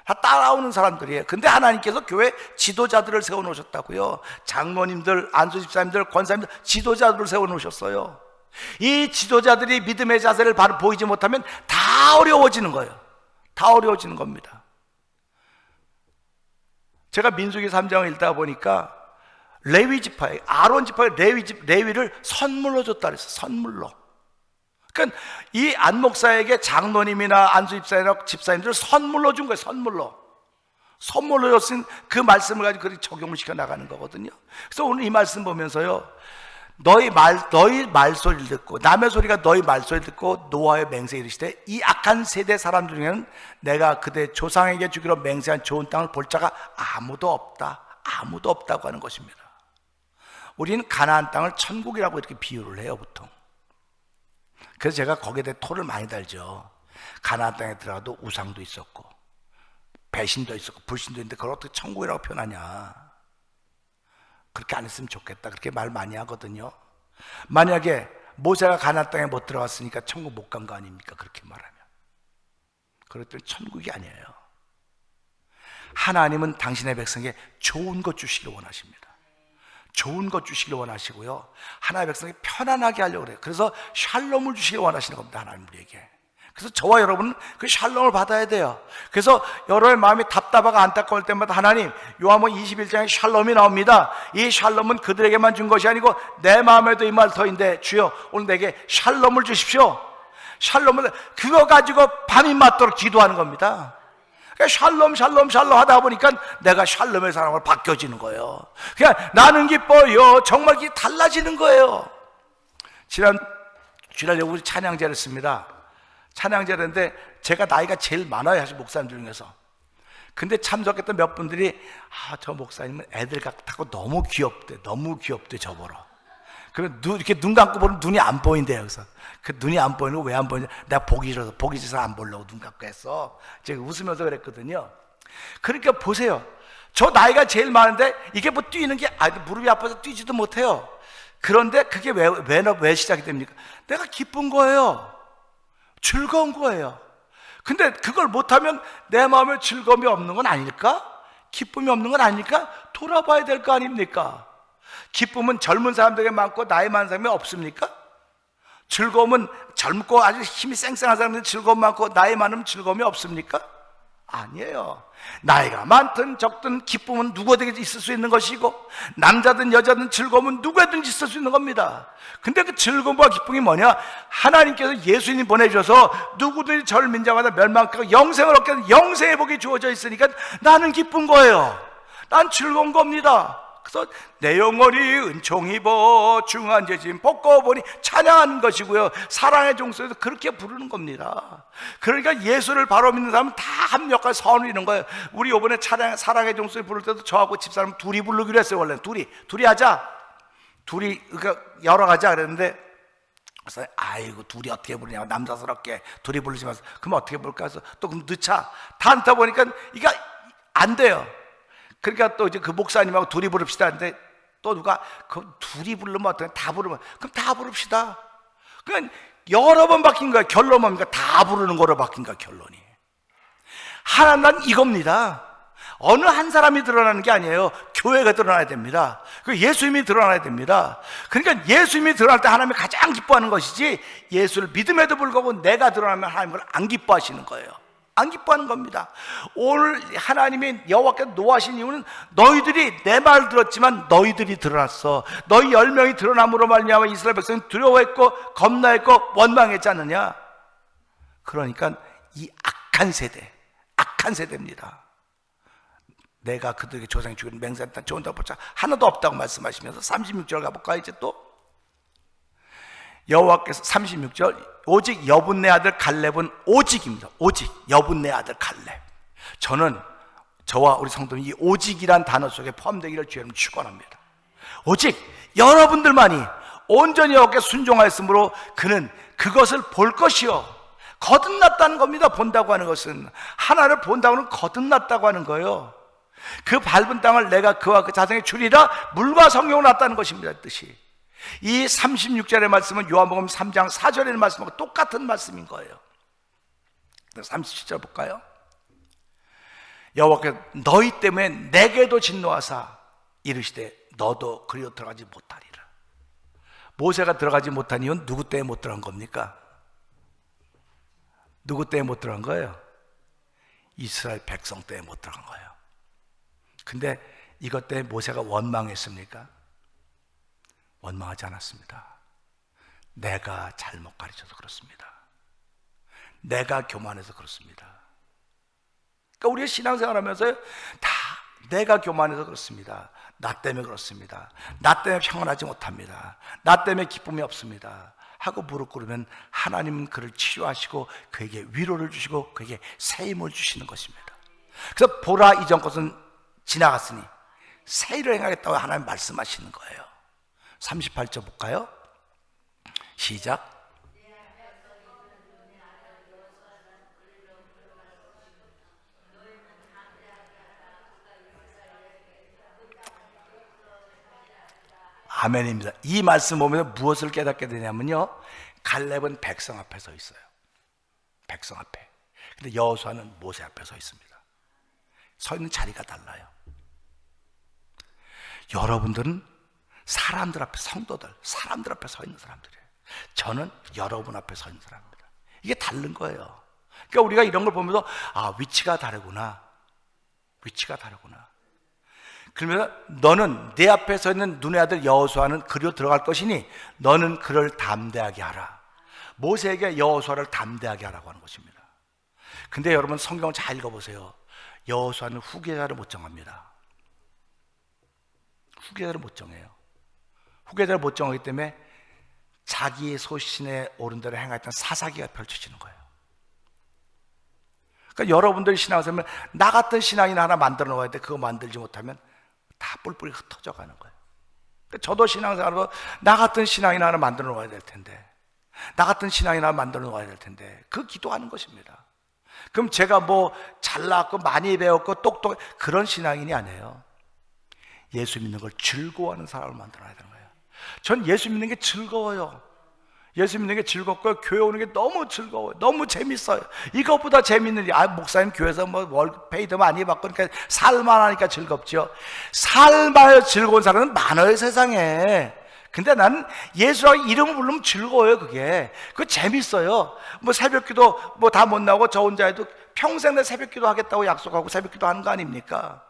다 따라오는 사람들이에요. 근데 하나님께서 교회 지도자들을 세워놓으셨다고요. 장로님들, 안수집사님들, 권사님들 지도자들을 세워놓으셨어요. 이 지도자들이 믿음의 자세를 바로 보이지 못하면 다 어려워지는 거예요. 다 어려워지는 겁니다. 제가 민수기 3장을 읽다 보니까 레위 지파에, 아론 지파에 레위를 선물로 줬다 그랬어요. 선물로. 그러니까 이 안목사에게 장로님이나 안수집사나 집사님들을 선물로 준 거예요. 선물로 줬으니 그 말씀을 가지고 그렇게 적용을 시켜 나가는 거거든요. 그래서 오늘 이 말씀 보면서요, 너희 말소리를 듣고 남의 소리가 너희 말소리를 듣고 노아의 맹세에 이르시되 이 악한 세대 사람들 중에는 내가 그대 조상에게 주기로 맹세한 좋은 땅을 볼 자가 아무도 없다고 하는 것입니다. 우리는 가나안 땅을 천국이라고 이렇게 비유를 해요, 보통. 그래서 제가 거기에 대해 토를 많이 달죠. 가나안 땅에 들어가도 우상도 있었고 배신도 있었고 불신도 있는데 그걸 어떻게 천국이라고 표현하냐. 그렇게 안 했으면 좋겠다. 그렇게 말 많이 하거든요. 만약에 모세가 가나안 땅에 못 들어갔으니까 천국 못 간 거 아닙니까? 그렇게 말하면. 그랬더니 천국이 아니에요. 하나님은 당신의 백성에게 좋은 것 주시길 원하십니다. 좋은 것 주시길 원하시고요, 하나님의 백성이 편안하게 하려고 그래요. 그래서 샬롬을 주시길 원하시는 겁니다, 하나님 우리에게. 그래서 저와 여러분은 그 샬롬을 받아야 돼요. 그래서 여러분의 마음이 답답하고 안타까울 때마다 하나님, 요한복음 21장에 샬롬이 나옵니다. 이 샬롬은 그들에게만 준 것이 아니고 내 마음에도 임할 터인데 주여 오늘 내게 샬롬을 주십시오. 샬롬을, 그거 가지고 밤이 맞도록 기도하는 겁니다. 샬롬 샬롬 샬롬 하다 보니까 내가 샬롬의 사람으로 바뀌어지는 거예요. 그냥 나는 기뻐요. 정말 이게 달라지는 거예요. 지난주에 우리 찬양제를 했습니다. 찬양제를 했는데 제가 나이가 제일 많아요, 사실 목사님 중에서. 근데 참석했던 몇 분들이 저 목사님은 애들 같다고 너무 귀엽대, 너무 귀엽대 저보러. 그리고 이렇게 눈 감고 보면 눈이 안 보인대요. 그래서 그 눈이 안 보이는 거 왜 안 보이냐? 내가 보기 싫어서 안 보려고 눈 감고 했어. 제가 웃으면서 그랬거든요. 그러니까 보세요. 저 나이가 제일 많은데 이게 뭐 뛰는 게 무릎이 아파서 뛰지도 못해요. 그런데 그게 왜 시작이 됩니까? 내가 기쁜 거예요. 즐거운 거예요. 근데 그걸 못하면 내 마음에 즐거움이 없는 건 아닐까? 기쁨이 없는 건 아닐까? 돌아봐야 될 거 아닙니까? 기쁨은 젊은 사람들에게 많고 나이 많은 사람이 없습니까? 즐거움은 젊고 아주 힘이 쌩쌩한 사람들 즐거움 많고 나이 많으면 즐거움이 없습니까? 아니에요. 나이가 많든 적든 기쁨은 누구에게 있을 수 있는 것이고, 남자든 여자든 즐거움은 누구에든지 있을 수 있는 겁니다. 근데 그 즐거움과 기쁨이 뭐냐? 하나님께서 예수님 보내주셔서 누구든지 저를 민자마다 멸망하고 영생을 얻게 하는 영생의 복이 주어져 있으니까 나는 기쁜 거예요. 난 즐거운 겁니다. 그래서 내 영혼이 은총 입어 중한 죄짐 벗고 보니 찬양하는 것이고요, 사랑의 종소리도 그렇게 부르는 겁니다. 그러니까 예수를 바로 믿는 사람은 다 합력할 선을 이루는 거예요. 우리 이번에 사랑의 종소리 부를 때도 저하고 집사람 둘이 부르기로 했어요. 원래 둘이 하자, 그러니까 여러 가지 그랬는데, 그래서 아이고 둘이 어떻게 부르냐, 남자스럽게 둘이 부르지 마세요. 그럼 어떻게 부를까 해서 또 그럼 늦자, 다 않다 보니까 이게 안 돼요. 그러니까 또 이제 그 목사님하고 둘이 부릅시다 하는데, 또 누가 그 둘이 부르면 어떡해, 다 부르면, 그럼 다 부릅시다. 그냥 여러 번 바뀐 거야. 결론 뭡니까? 다 부르는 거로 바뀐 거야, 결론이. 하나는 이겁니다. 어느 한 사람이 드러나는 게 아니에요. 교회가 드러나야 됩니다. 그 예수님이 드러나야 됩니다. 그러니까 예수님이 드러날 때 하나님이 가장 기뻐하는 것이지, 예수를 믿음에도 불구하고 내가 드러나면 하나님 그걸 안 기뻐하시는 거예요. 안 기뻐하는 겁니다. 오늘 하나님이 여호와께서 노하신 이유는 너희들이 내 말을 들었지만 너희들이 드러났어. 너희 10명이 드러남으로 말미암아 이스라엘 백성이 두려워했고 겁나했고 원망했지 않느냐. 그러니까 이 악한 세대입니다. 내가 그들에게 조상이 죽인 맹세한 땅 좋은 땅 보자 하나도 없다고 말씀하시면서 36절 가볼까? 이제 또 여호와께서 36절, 오직 여분네 아들 갈렙은 오직입니다. 오직 여분네 아들 갈렙. 저와 우리 성도는 이 오직이란 단어 속에 포함되기를 주님 축원합니다. 오직 여러분들만이 온전히 여호와께 순종하였으므로 그는 그것을 볼 것이요, 거듭났다는 겁니다. 본다고 하는 것은, 하나를 본다고 하는 거듭났다고 하는 거예요. 그 밟은 땅을 내가 그와 그 자손에 주리라, 물과 성령을 놨다는 것입니다. 뜻이. 이 36절의 말씀은 요한복음 3장 4절의 말씀하고 똑같은 말씀인 거예요. 37절 볼까요? 여호와께서 너희 때문에 내게도 진노하사 이르시되 너도 그리로 들어가지 못하리라. 모세가 들어가지 못한 이유는 누구 때문에 못 들어간 겁니까? 누구 때문에 못 들어간 거예요? 이스라엘 백성 때문에 못 들어간 거예요. 근데 이것 때문에 모세가 원망했습니까? 원망하지 않았습니다. 내가 잘못 가르쳐서 그렇습니다. 내가 교만해서 그렇습니다. 그러니까 우리가 신앙생활 하면서 다 내가 교만해서 그렇습니다. 나 때문에 그렇습니다. 나 때문에 평안하지 못합니다. 나 때문에 기쁨이 없습니다 하고 무릎 꿇으면 하나님은 그를 치유하시고 그에게 위로를 주시고 그에게 새 힘을 주시는 것입니다. 그래서 보라, 이전 것은 지나갔으니 새 일을 행하겠다고 하나님 말씀하시는 거예요. 38절 볼까요? 시작. 아멘입니다. 이 말씀 보면 무엇을 깨닫게 되냐면요, 갈렙은 백성 앞에 서 있어요. 백성 앞에. 근데 여호수아는 모세 앞에 서 있습니다. 서 있는 자리가 달라요. 여러분들은 사람들 앞에, 성도들, 사람들 앞에 서 있는 사람들이에요. 저는 여러분 앞에 서 있는 사람입니다. 이게 다른 거예요. 그러니까 우리가 이런 걸 보면서 위치가 다르구나, 위치가 다르구나. 그러면 너는 내 앞에 서 있는 눈의 아들 여호수아는 그리로 들어갈 것이니 너는 그를 담대하게 하라. 모세에게 여호수아를 담대하게 하라고 하는 것입니다. 근데 여러분 성경을 잘 읽어보세요. 여호수아는 후계자를 못 정합니다. 후계자를 못 정해요. 후계자를 못 정하기 때문에 자기의 소신에 오른 대로 행했던 사사기가 펼쳐지는 거예요. 그러니까 여러분들이 신앙생활을 나 같은 신앙이나 하나 만들어 놓아야 돼. 그거 만들지 못하면 다 뿔뿔이 흩어져 가는 거예요. 그러니까 저도 신앙생활로 나 같은 신앙이나 하나 만들어 놓아야 될 텐데, 나 같은 신앙이나 하나 만들어 놓아야 될 텐데, 그 기도하는 것입니다. 그럼 제가 뭐 잘났고 많이 배웠고 똑똑 그런 신앙인이 아니에요. 예수 믿는 걸 즐거워하는 사람을 만들어야 되는 거예요. 전 예수 믿는 게 즐거워요. 예수 믿는 게 즐겁고요. 교회 오는 게 너무 즐거워요. 너무 재밌어요. 이것보다 재밌는 일, 목사님 교회에서 뭐 월페이도 많이 받고 그러니까 살만하니까 즐겁죠. 살만해서 즐거운 사람은 많아요, 세상에. 근데 나는 예수라고 이름을 부르면 즐거워요. 그게 재밌어요. 뭐 새벽기도 뭐 다 못 나오고 저 혼자 해도 평생 내 새벽기도 하겠다고 약속하고 새벽기도 하는 거 아닙니까?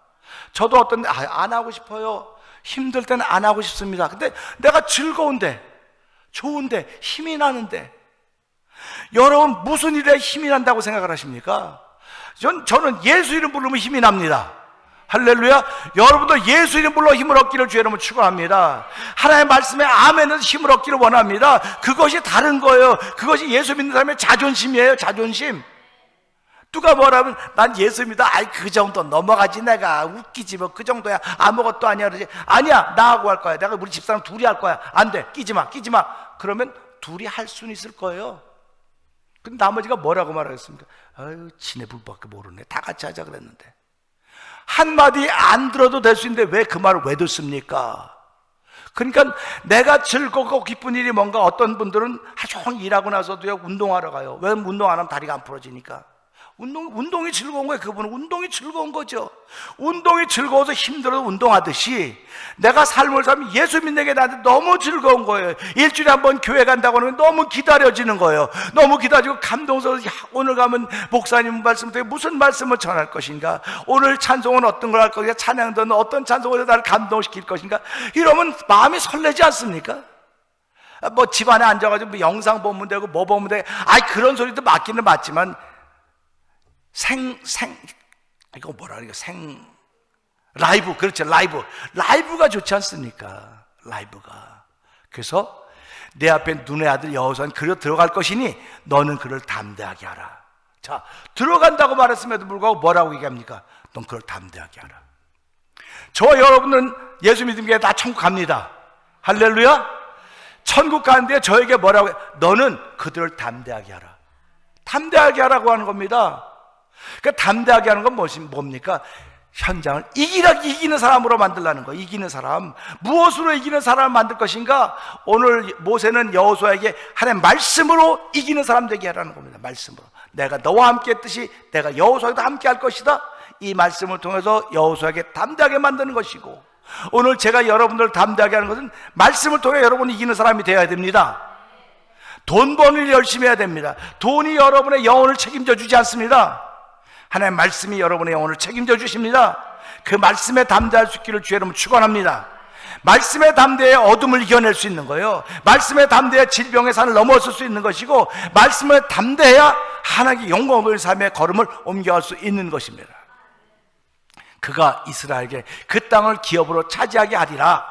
저도 어떤 안 하고 싶어요. 힘들 때는 안 하고 싶습니다. 근데 내가 즐거운데, 좋은데, 힘이 나는데, 여러분 무슨 일에 힘이 난다고 생각을 하십니까? 저는 예수 이름 부르면 힘이 납니다. 할렐루야. 여러분도 예수 이름 불러 힘을 얻기를 주의 이름으로 축원합니다. 하나님의 말씀에 아멘은 힘을 얻기를 원합니다. 그것이 다른 거예요. 그것이 예수 믿는 사람의 자존심이에요. 자존심. 누가 뭐라면 난 예수 믿어. 그 정도 넘어가지, 내가 웃기지 뭐 그 정도야, 아무것도 아니야 그러지. 아니야, 나하고 할 거야. 내가 우리 집사람 둘이 할 거야. 안 돼, 끼지 마. 그러면 둘이 할 수는 있을 거예요. 근데 나머지가 뭐라고 말하겠습니까? 지네 불밖에 모르네. 다 같이 하자 그랬는데. 한마디 안 들어도 될 수 있는데 왜 그 말을 왜 듣습니까? 그러니까 내가 즐겁고 기쁜 일이 뭔가, 어떤 분들은 하루 종일 일하고 나서도요 운동하러 가요. 왜 운동 안 하면 다리가 안 부러지니까. 운동이 즐거운 거예요. 그분은 운동이 즐거운 거죠. 운동이 즐거워서 힘들어도 운동하듯이 내가 삶을 살면 예수 믿는 게 나한테 너무 즐거운 거예요. 일주일에 한 번 교회 간다고 하면 너무 기다려지는 거예요. 너무 기다리고 감동스러워서 오늘 가면 목사님 말씀 중에 무슨 말씀을 전할 것인가, 오늘 찬송은 어떤 걸 할 것인가, 찬양도는 어떤 찬송으로 나를 감동시킬 것인가, 이러면 마음이 설레지 않습니까? 뭐 집안에 앉아가지고 뭐 영상 보면 되고 뭐 보면 되고, 그런 소리도 맞기는 맞지만 이거 뭐라 그래요? 라이브, 그렇죠. 라이브가 좋지 않습니까? 라이브가. 그래서 내 앞에 눈의 아들 여호수아는 그려 들어갈 것이니 너는 그를 담대하게 하라. 자, 들어간다고 말했음에도 불구하고 뭐라고 얘기합니까? 넌 그를 담대하게 하라. 저와 여러분은 예수 믿는 게 다 천국 갑니다. 할렐루야. 천국 가는데 저에게 뭐라고 해? 너는 그들을 담대하게 하라. 담대하게 하라고 하는 겁니다. 그러니까 담대하게 하는 건 뭡니까? 현장을 이기는 사람으로 만들라는 거예요. 이기는 사람. 무엇으로 이기는 사람을 만들 것인가? 오늘 모세는 여호수아에게 하나님의 말씀으로 이기는 사람 되게 하라는 겁니다. 말씀으로. 내가 너와 함께 했듯이 내가 여호수아에도 함께 할 것이다. 이 말씀을 통해서 여호수아에게 담대하게 만드는 것이고, 오늘 제가 여러분들을 담대하게 하는 것은 말씀을 통해 여러분이 이기는 사람이 되어야 됩니다. 돈 버는 일 열심히 해야 됩니다. 돈이 여러분의 영혼을 책임져 주지 않습니다. 하나님의 말씀이 여러분의 영혼을 책임져 주십니다. 그 말씀에 담대할 수 있기를 주의 이름으로 축원합니다. 말씀에 담대해 어둠을 이겨낼 수 있는 거예요. 말씀에 담대해 질병의 산을 넘어설 수 있는 것이고, 말씀에 담대해야 하나님의 영광의 삶의 걸음을 옮겨갈 수 있는 것입니다. 그가 이스라엘에게 그 땅을 기업으로 차지하게 하리라.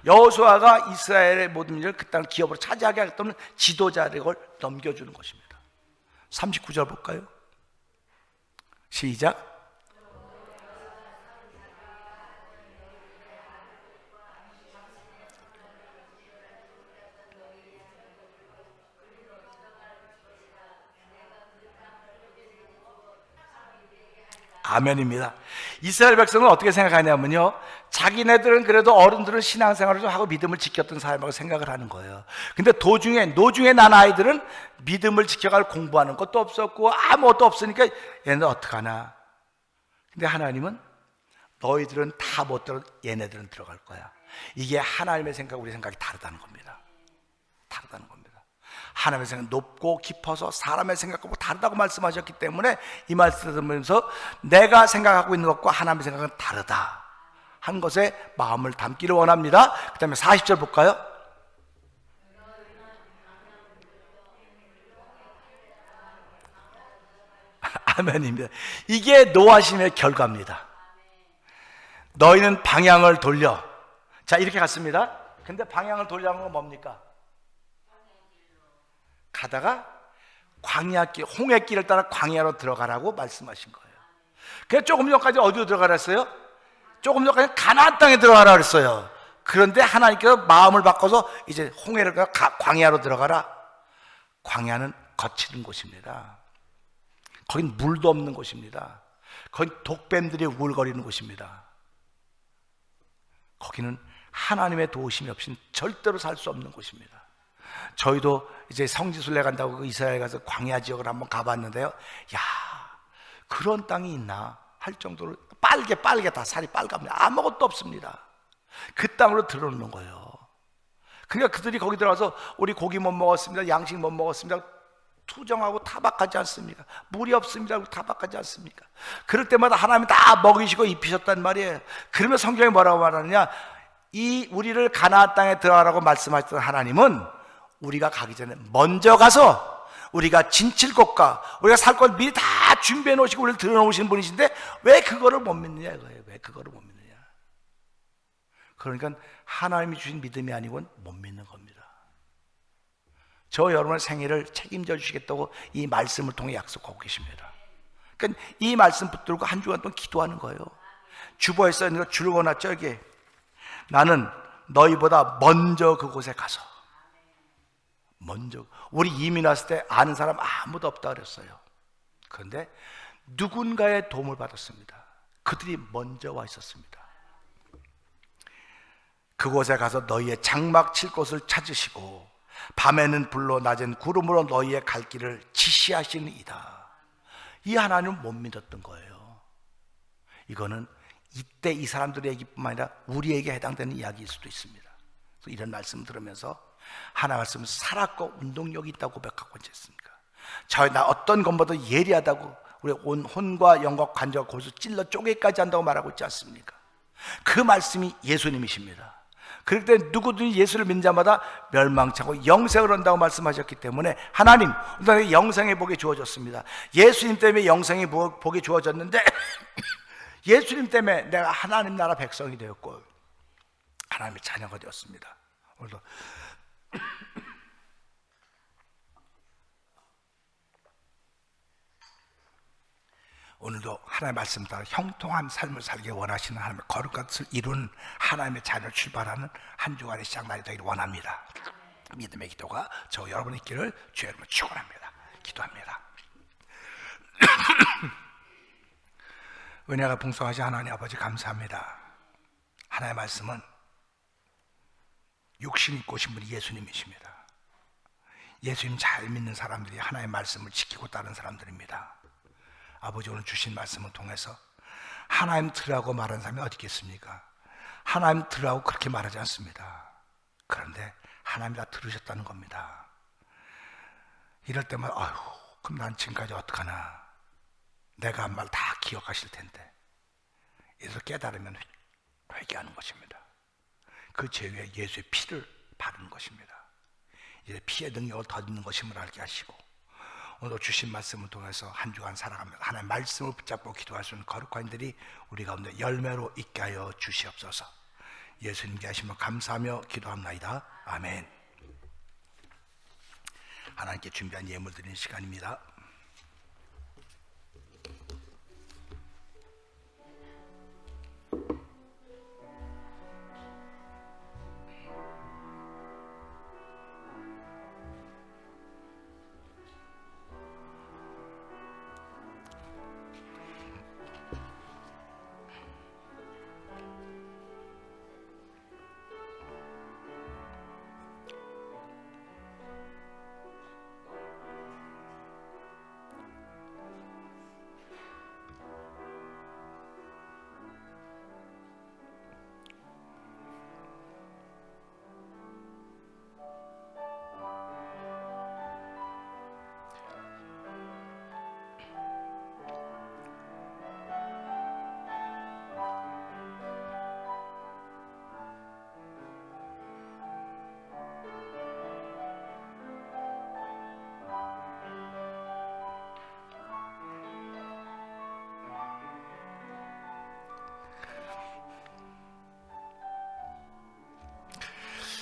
여호수아가 이스라엘의 모든 민족을 그 땅을 기업으로 차지하게 하겠다는 지도자력을 넘겨주는 것입니다. 39절 볼까요? 시작. 아멘입니다. 이스라엘 백성은 어떻게 생각하냐면요, 자기네들은 그래도 어른들은 신앙생활을 좀 하고 믿음을 지켰던 사람이라고 생각을 하는 거예요. 근데 노중에 난 아이들은 믿음을 지켜갈 공부하는 것도 없었고 아무것도 없으니까 얘네들 어떡하나. 근데 하나님은 너희들은 다 못 들어, 얘네들은 들어갈 거야. 이게 하나님의 생각, 우리 생각이 다르다는 겁니다. 다르다는 겁니다. 하나님의 생각은 높고 깊어서 사람의 생각하고 다르다고 말씀하셨기 때문에 이 말씀을 들으면서 내가 생각하고 있는 것과 하나님의 생각은 다르다 한 것에 마음을 담기를 원합니다. 그 다음에 40절 볼까요? 아멘입니다. 이게 노하심의 결과입니다. 너희는 방향을 돌려. 자, 이렇게 갔습니다. 근데 방향을 돌려는 건 뭡니까? 가다가 광야길, 홍해길을 따라 광야로 들어가라고 말씀하신 거예요. 그래서 조금 전까지 어디로 들어가라 했어요? 조금 전까지 가나안 땅에 들어가라 그랬어요. 그런데 하나님께서 마음을 바꿔서 이제 홍해를 광야로 들어가라. 광야는 거칠은 곳입니다. 거긴 물도 없는 곳입니다. 거긴 독뱀들이 우글거리는 곳입니다. 거기는 하나님의 도우심이 없이는 절대로 살 수 없는 곳입니다. 저희도 이제 성지순례 간다고 그 이스라엘 가서 광야 지역을 한번 가봤는데요, 야, 그런 땅이 있나 할 정도로 빨개 다 살이 빨갑니다. 아무것도 없습니다. 그 땅으로 들어오는 거예요. 그러니까 그들이 거기 들어가서 우리 고기 못 먹었습니다, 양식 못 먹었습니다, 투정하고 타박하지 않습니까? 물이 없습니다 하고 타박하지 않습니까? 그럴 때마다 하나님이 다 먹이시고 입히셨단 말이에요. 그러면 성경이 뭐라고 말하느냐, 이 우리를 가나안 땅에 들어가라고 말씀하셨던 하나님은 우리가 가기 전에 먼저 가서 우리가 진칠 곳과 우리가 살 곳 미리 다 준비해 놓으시고 우리를 들어놓으시는 분이신데 왜 그거를 못 믿느냐 이거예요. 왜 그거를 못 믿느냐. 그러니까 하나님이 주신 믿음이 아니고는 못 믿는 겁니다. 저 여러분의 생애를 책임져 주시겠다고 이 말씀을 통해 약속하고 계십니다. 그러니까 이 말씀 붙들고 한 주간 동안 기도하는 거예요. 주보에 써 있는 거 줄거놨죠. 여기 나는 너희보다 먼저 그곳에 가서, 먼저, 우리 이민 왔을 때 아는 사람 아무도 없다 그랬어요. 그런데 누군가의 도움을 받았습니다. 그들이 먼저 와 있었습니다. 그곳에 가서 너희의 장막 칠 곳을 찾으시고 밤에는 불로 낮엔 구름으로 너희의 갈 길을 지시하시니이다. 이 하나님은 못 믿었던 거예요. 이거는 이때 이 사람들의 얘기뿐만 아니라 우리에게 해당되는 이야기일 수도 있습니다. 그래서 이런 말씀 들으면서 하나 말씀은 살았고 운동력이 있다고 고백하고 있지 않습니까? 나 어떤 것보다 예리하다고 우리 온 혼과 영과 관절과 골수 찔러 쪼개까지 한다고 말하고 있지 않습니까? 그 말씀이 예수님이십니다. 그럴 때 누구든지 예수를 믿는 자마다 멸망치 않고 영생을 얻는다고 말씀하셨기 때문에 하나님, 우리에게 영생의 복이 주어졌습니다. 예수님 때문에 영생의 복이 주어졌는데 예수님 때문에 내가 하나님 나라 백성이 되었고 하나님의 자녀가 되었습니다. 오늘도 하나님의 말씀 따라 형통한 삶을 살기 원하시는 하나님의 거룩한 뜻을 이룬 하나님의 자녀를 출발하는 한 주간의 시작날이 되기를 원합니다. 믿음의 기도가 저 여러분의 있기를 주의 이름으로 축원합니다. 기도합니다. 은혜가 풍성하신 하나님 아버지 감사합니다. 하나님의 말씀은 육신 입고 오신 분이 예수님이십니다. 예수님 잘 믿는 사람들이 하나님의 말씀을 지키고 따르는 사람들입니다. 아버지, 오늘 주신 말씀을 통해서 하나님 들으라고 말하는 사람이 어디 있겠습니까? 하나님 들으라고 그렇게 말하지 않습니다. 그런데 하나님 다 들으셨다는 겁니다. 이럴 때마다 아유, 그럼 난 지금까지 어떡하나, 내가 한 말 다 기억하실 텐데, 이래서 깨달으면 회개하는 것입니다. 그 죄 위에 예수의 피를 바르는 것입니다. 이제 피의 능력을 더 있는 것임을 알게 하시고 오늘 주신 말씀을 통해서 한 주간 살아가면서 하나님의 말씀을 붙잡고 기도할 수 있는 거룩한 이들이 우리 가운데 열매로 있게 하여 주시옵소서. 예수님께 하시면 감사하며 기도합나이다. 아멘. 하나님께 준비한 예물 드리는 시간입니다.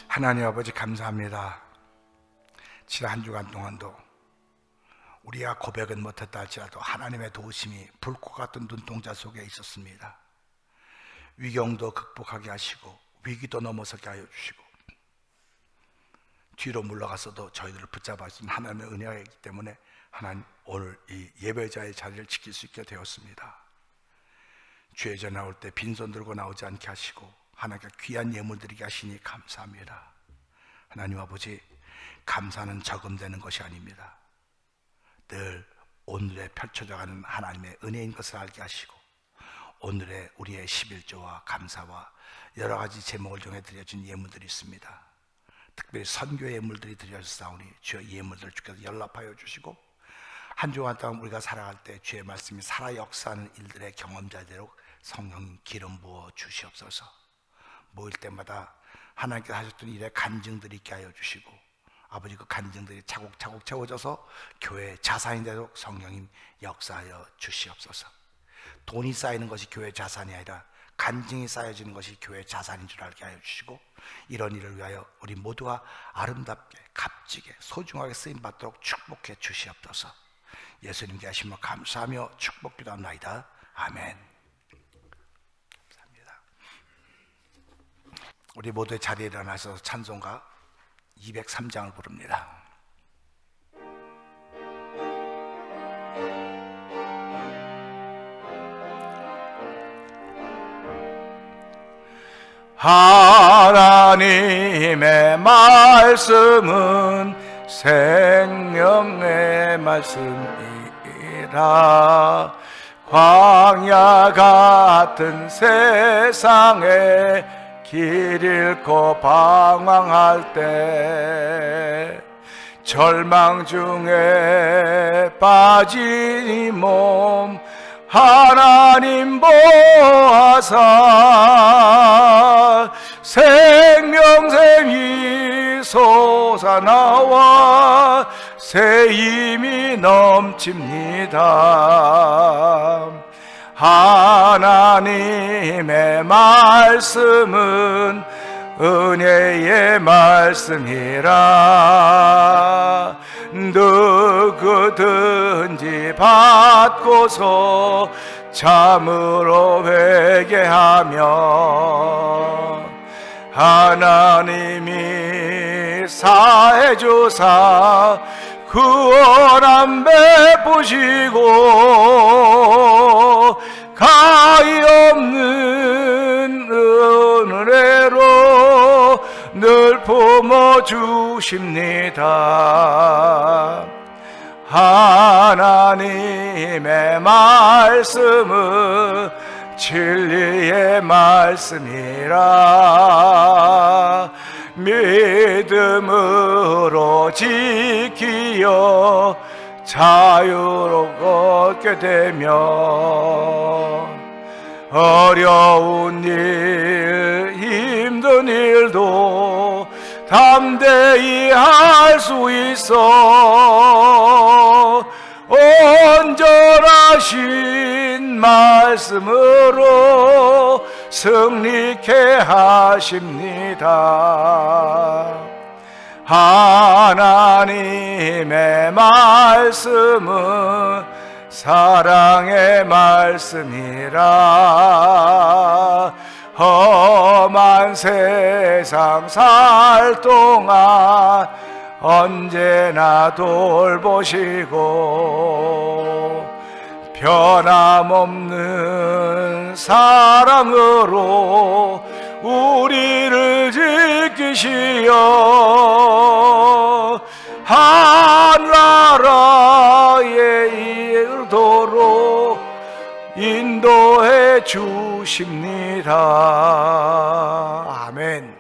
하나님 아버지 감사합니다. 지난 한 주간 동안도 우리가 고백은 못했다 할지라도 하나님의 도우심이 불꽃 같은 눈동자 속에 있었습니다. 위경도 극복하게 하시고 위기도 넘어서게 하여 주시고 뒤로 물러갔어도 저희들을 붙잡아 주신 하나님의 은혜가 있기 때문에 하나님 오늘 이 예배자의 자리를 지킬 수 있게 되었습니다. 죄져 나올 때 빈손 들고 나오지 않게 하시고 하나님께 귀한 예물 드리게 하시니 감사합니다. 하나님 아버지, 감사는 저금되는 것이 아닙니다. 늘 오늘에 펼쳐져가는 하나님의 은혜인 것을 알게 하시고 오늘의 우리의 11조와 감사와 여러 가지 제목을 정해 드려진 예물들이 있습니다. 특별히 선교의 예물들이 드려졌사오니 주여 예물들 주께서 연락하여 주시고 한 주간 동안 우리가 살아갈 때 주의 말씀이 살아 역사하는 일들의 경험자대로 성령 기름 부어 주시옵소서. 모일 때마다 하나님께서 하셨던 일의 간증들이 있게 하여 주시고 아버지 그 간증들이 차곡차곡 채워져서 교회의 자산이 되도록 성령님 역사하여 주시옵소서. 돈이 쌓이는 것이 교회의 자산이 아니라 간증이 쌓여지는 것이 교회의 자산인 줄 알게 하여 주시고 이런 일을 위하여 우리 모두가 아름답게 값지게 소중하게 쓰임받도록 축복해 주시옵소서. 예수님께 하시며 감사하며 축복기도합니다. 아멘. 감사합니다. 우리 모두의 자리에 일어나서 찬송가 203장을 부릅니다. 하나님의 말씀은 생명의 말씀이라. 광야 같은 세상에 길 잃고 방황할 때 절망 중에 빠진 이 몸 하나님 보아사 생명샘이 솟아나와 새 힘이 넘칩니다. 하나님의 말씀은 은혜의 말씀이라. 누구든지 받고서 참으로 회개하며 하나님이 사해주사 구원함 베푸시고 가히 없는 은혜로 늘 품어주십니다. 하나님의 말씀은 진리의 말씀이라. 믿음으로 지키어 자유로 걷게 되며 어려운 일 힘든 일도 담대히 할 수 있어 온전하신 말씀으로 승리케 하십니다. 하나님의 말씀은 사랑의 말씀이라. 험한 세상 살 동안 언제나 돌보시고 변함없는 사랑으로 우리를 지키시어 한나라에 이르도록 인도해 주십니다. 아멘.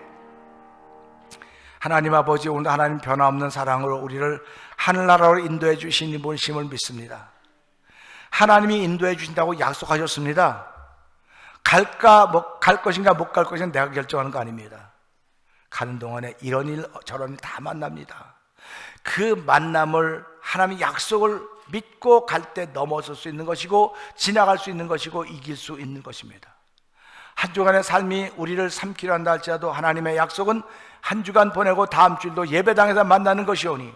하나님 아버지, 오늘 하나님 변함없는 사랑으로 우리를 하늘나라로 인도해 주신 분심을 믿습니다. 하나님이 인도해 주신다고 약속하셨습니다. 갈 것인가 못 갈 것인가 내가 결정하는 거 아닙니다. 가는 동안에 이런 일 저런 일 다 만납니다. 그 만남을 하나님의 약속을 믿고 갈 때 넘어설 수 있는 것이고 지나갈 수 있는 것이고 이길 수 있는 것입니다. 한 주간의 삶이 우리를 삼키려 한다 할지라도 하나님의 약속은 한 주간 보내고 다음 주일도 예배당에서 만나는 것이오니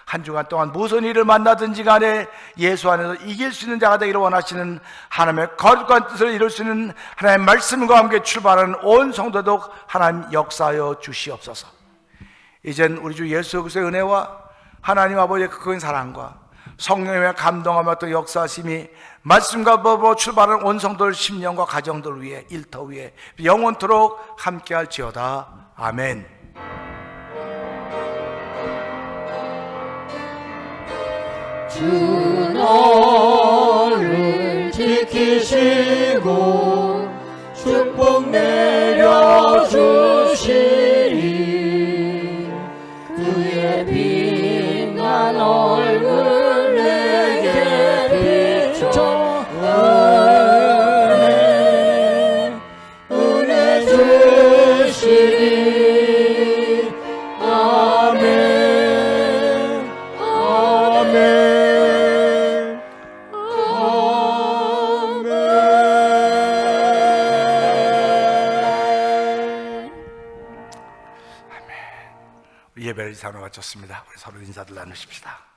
한 주간 동안 무슨 일을 만나든지 간에 예수 안에서 이길 수 있는 자가 되기를 원하시는 하나님의 거룩한 뜻을 이룰 수 있는 하나님의 말씀과 함께 출발하는 온 성도도 하나님 역사하여 주시옵소서. 이젠 우리 주 예수 그리스도의 은혜와 하나님 아버지의 큰 사랑과 성령의 감동하며 또 역사하심이 말씀과 법으로 출발하는 온 성도들 심령과 가정들 위해 일터 위에 영원토록 함께할지어다. 아멘. 주 너를 지키시고 축복 내려주시리. 그의 빛난 얼굴 내게 비춰 은혜 주시리. 아멘. 아멘. 예배를 이상으로 마쳤습니다. 우리 서로 인사들 나누십시다.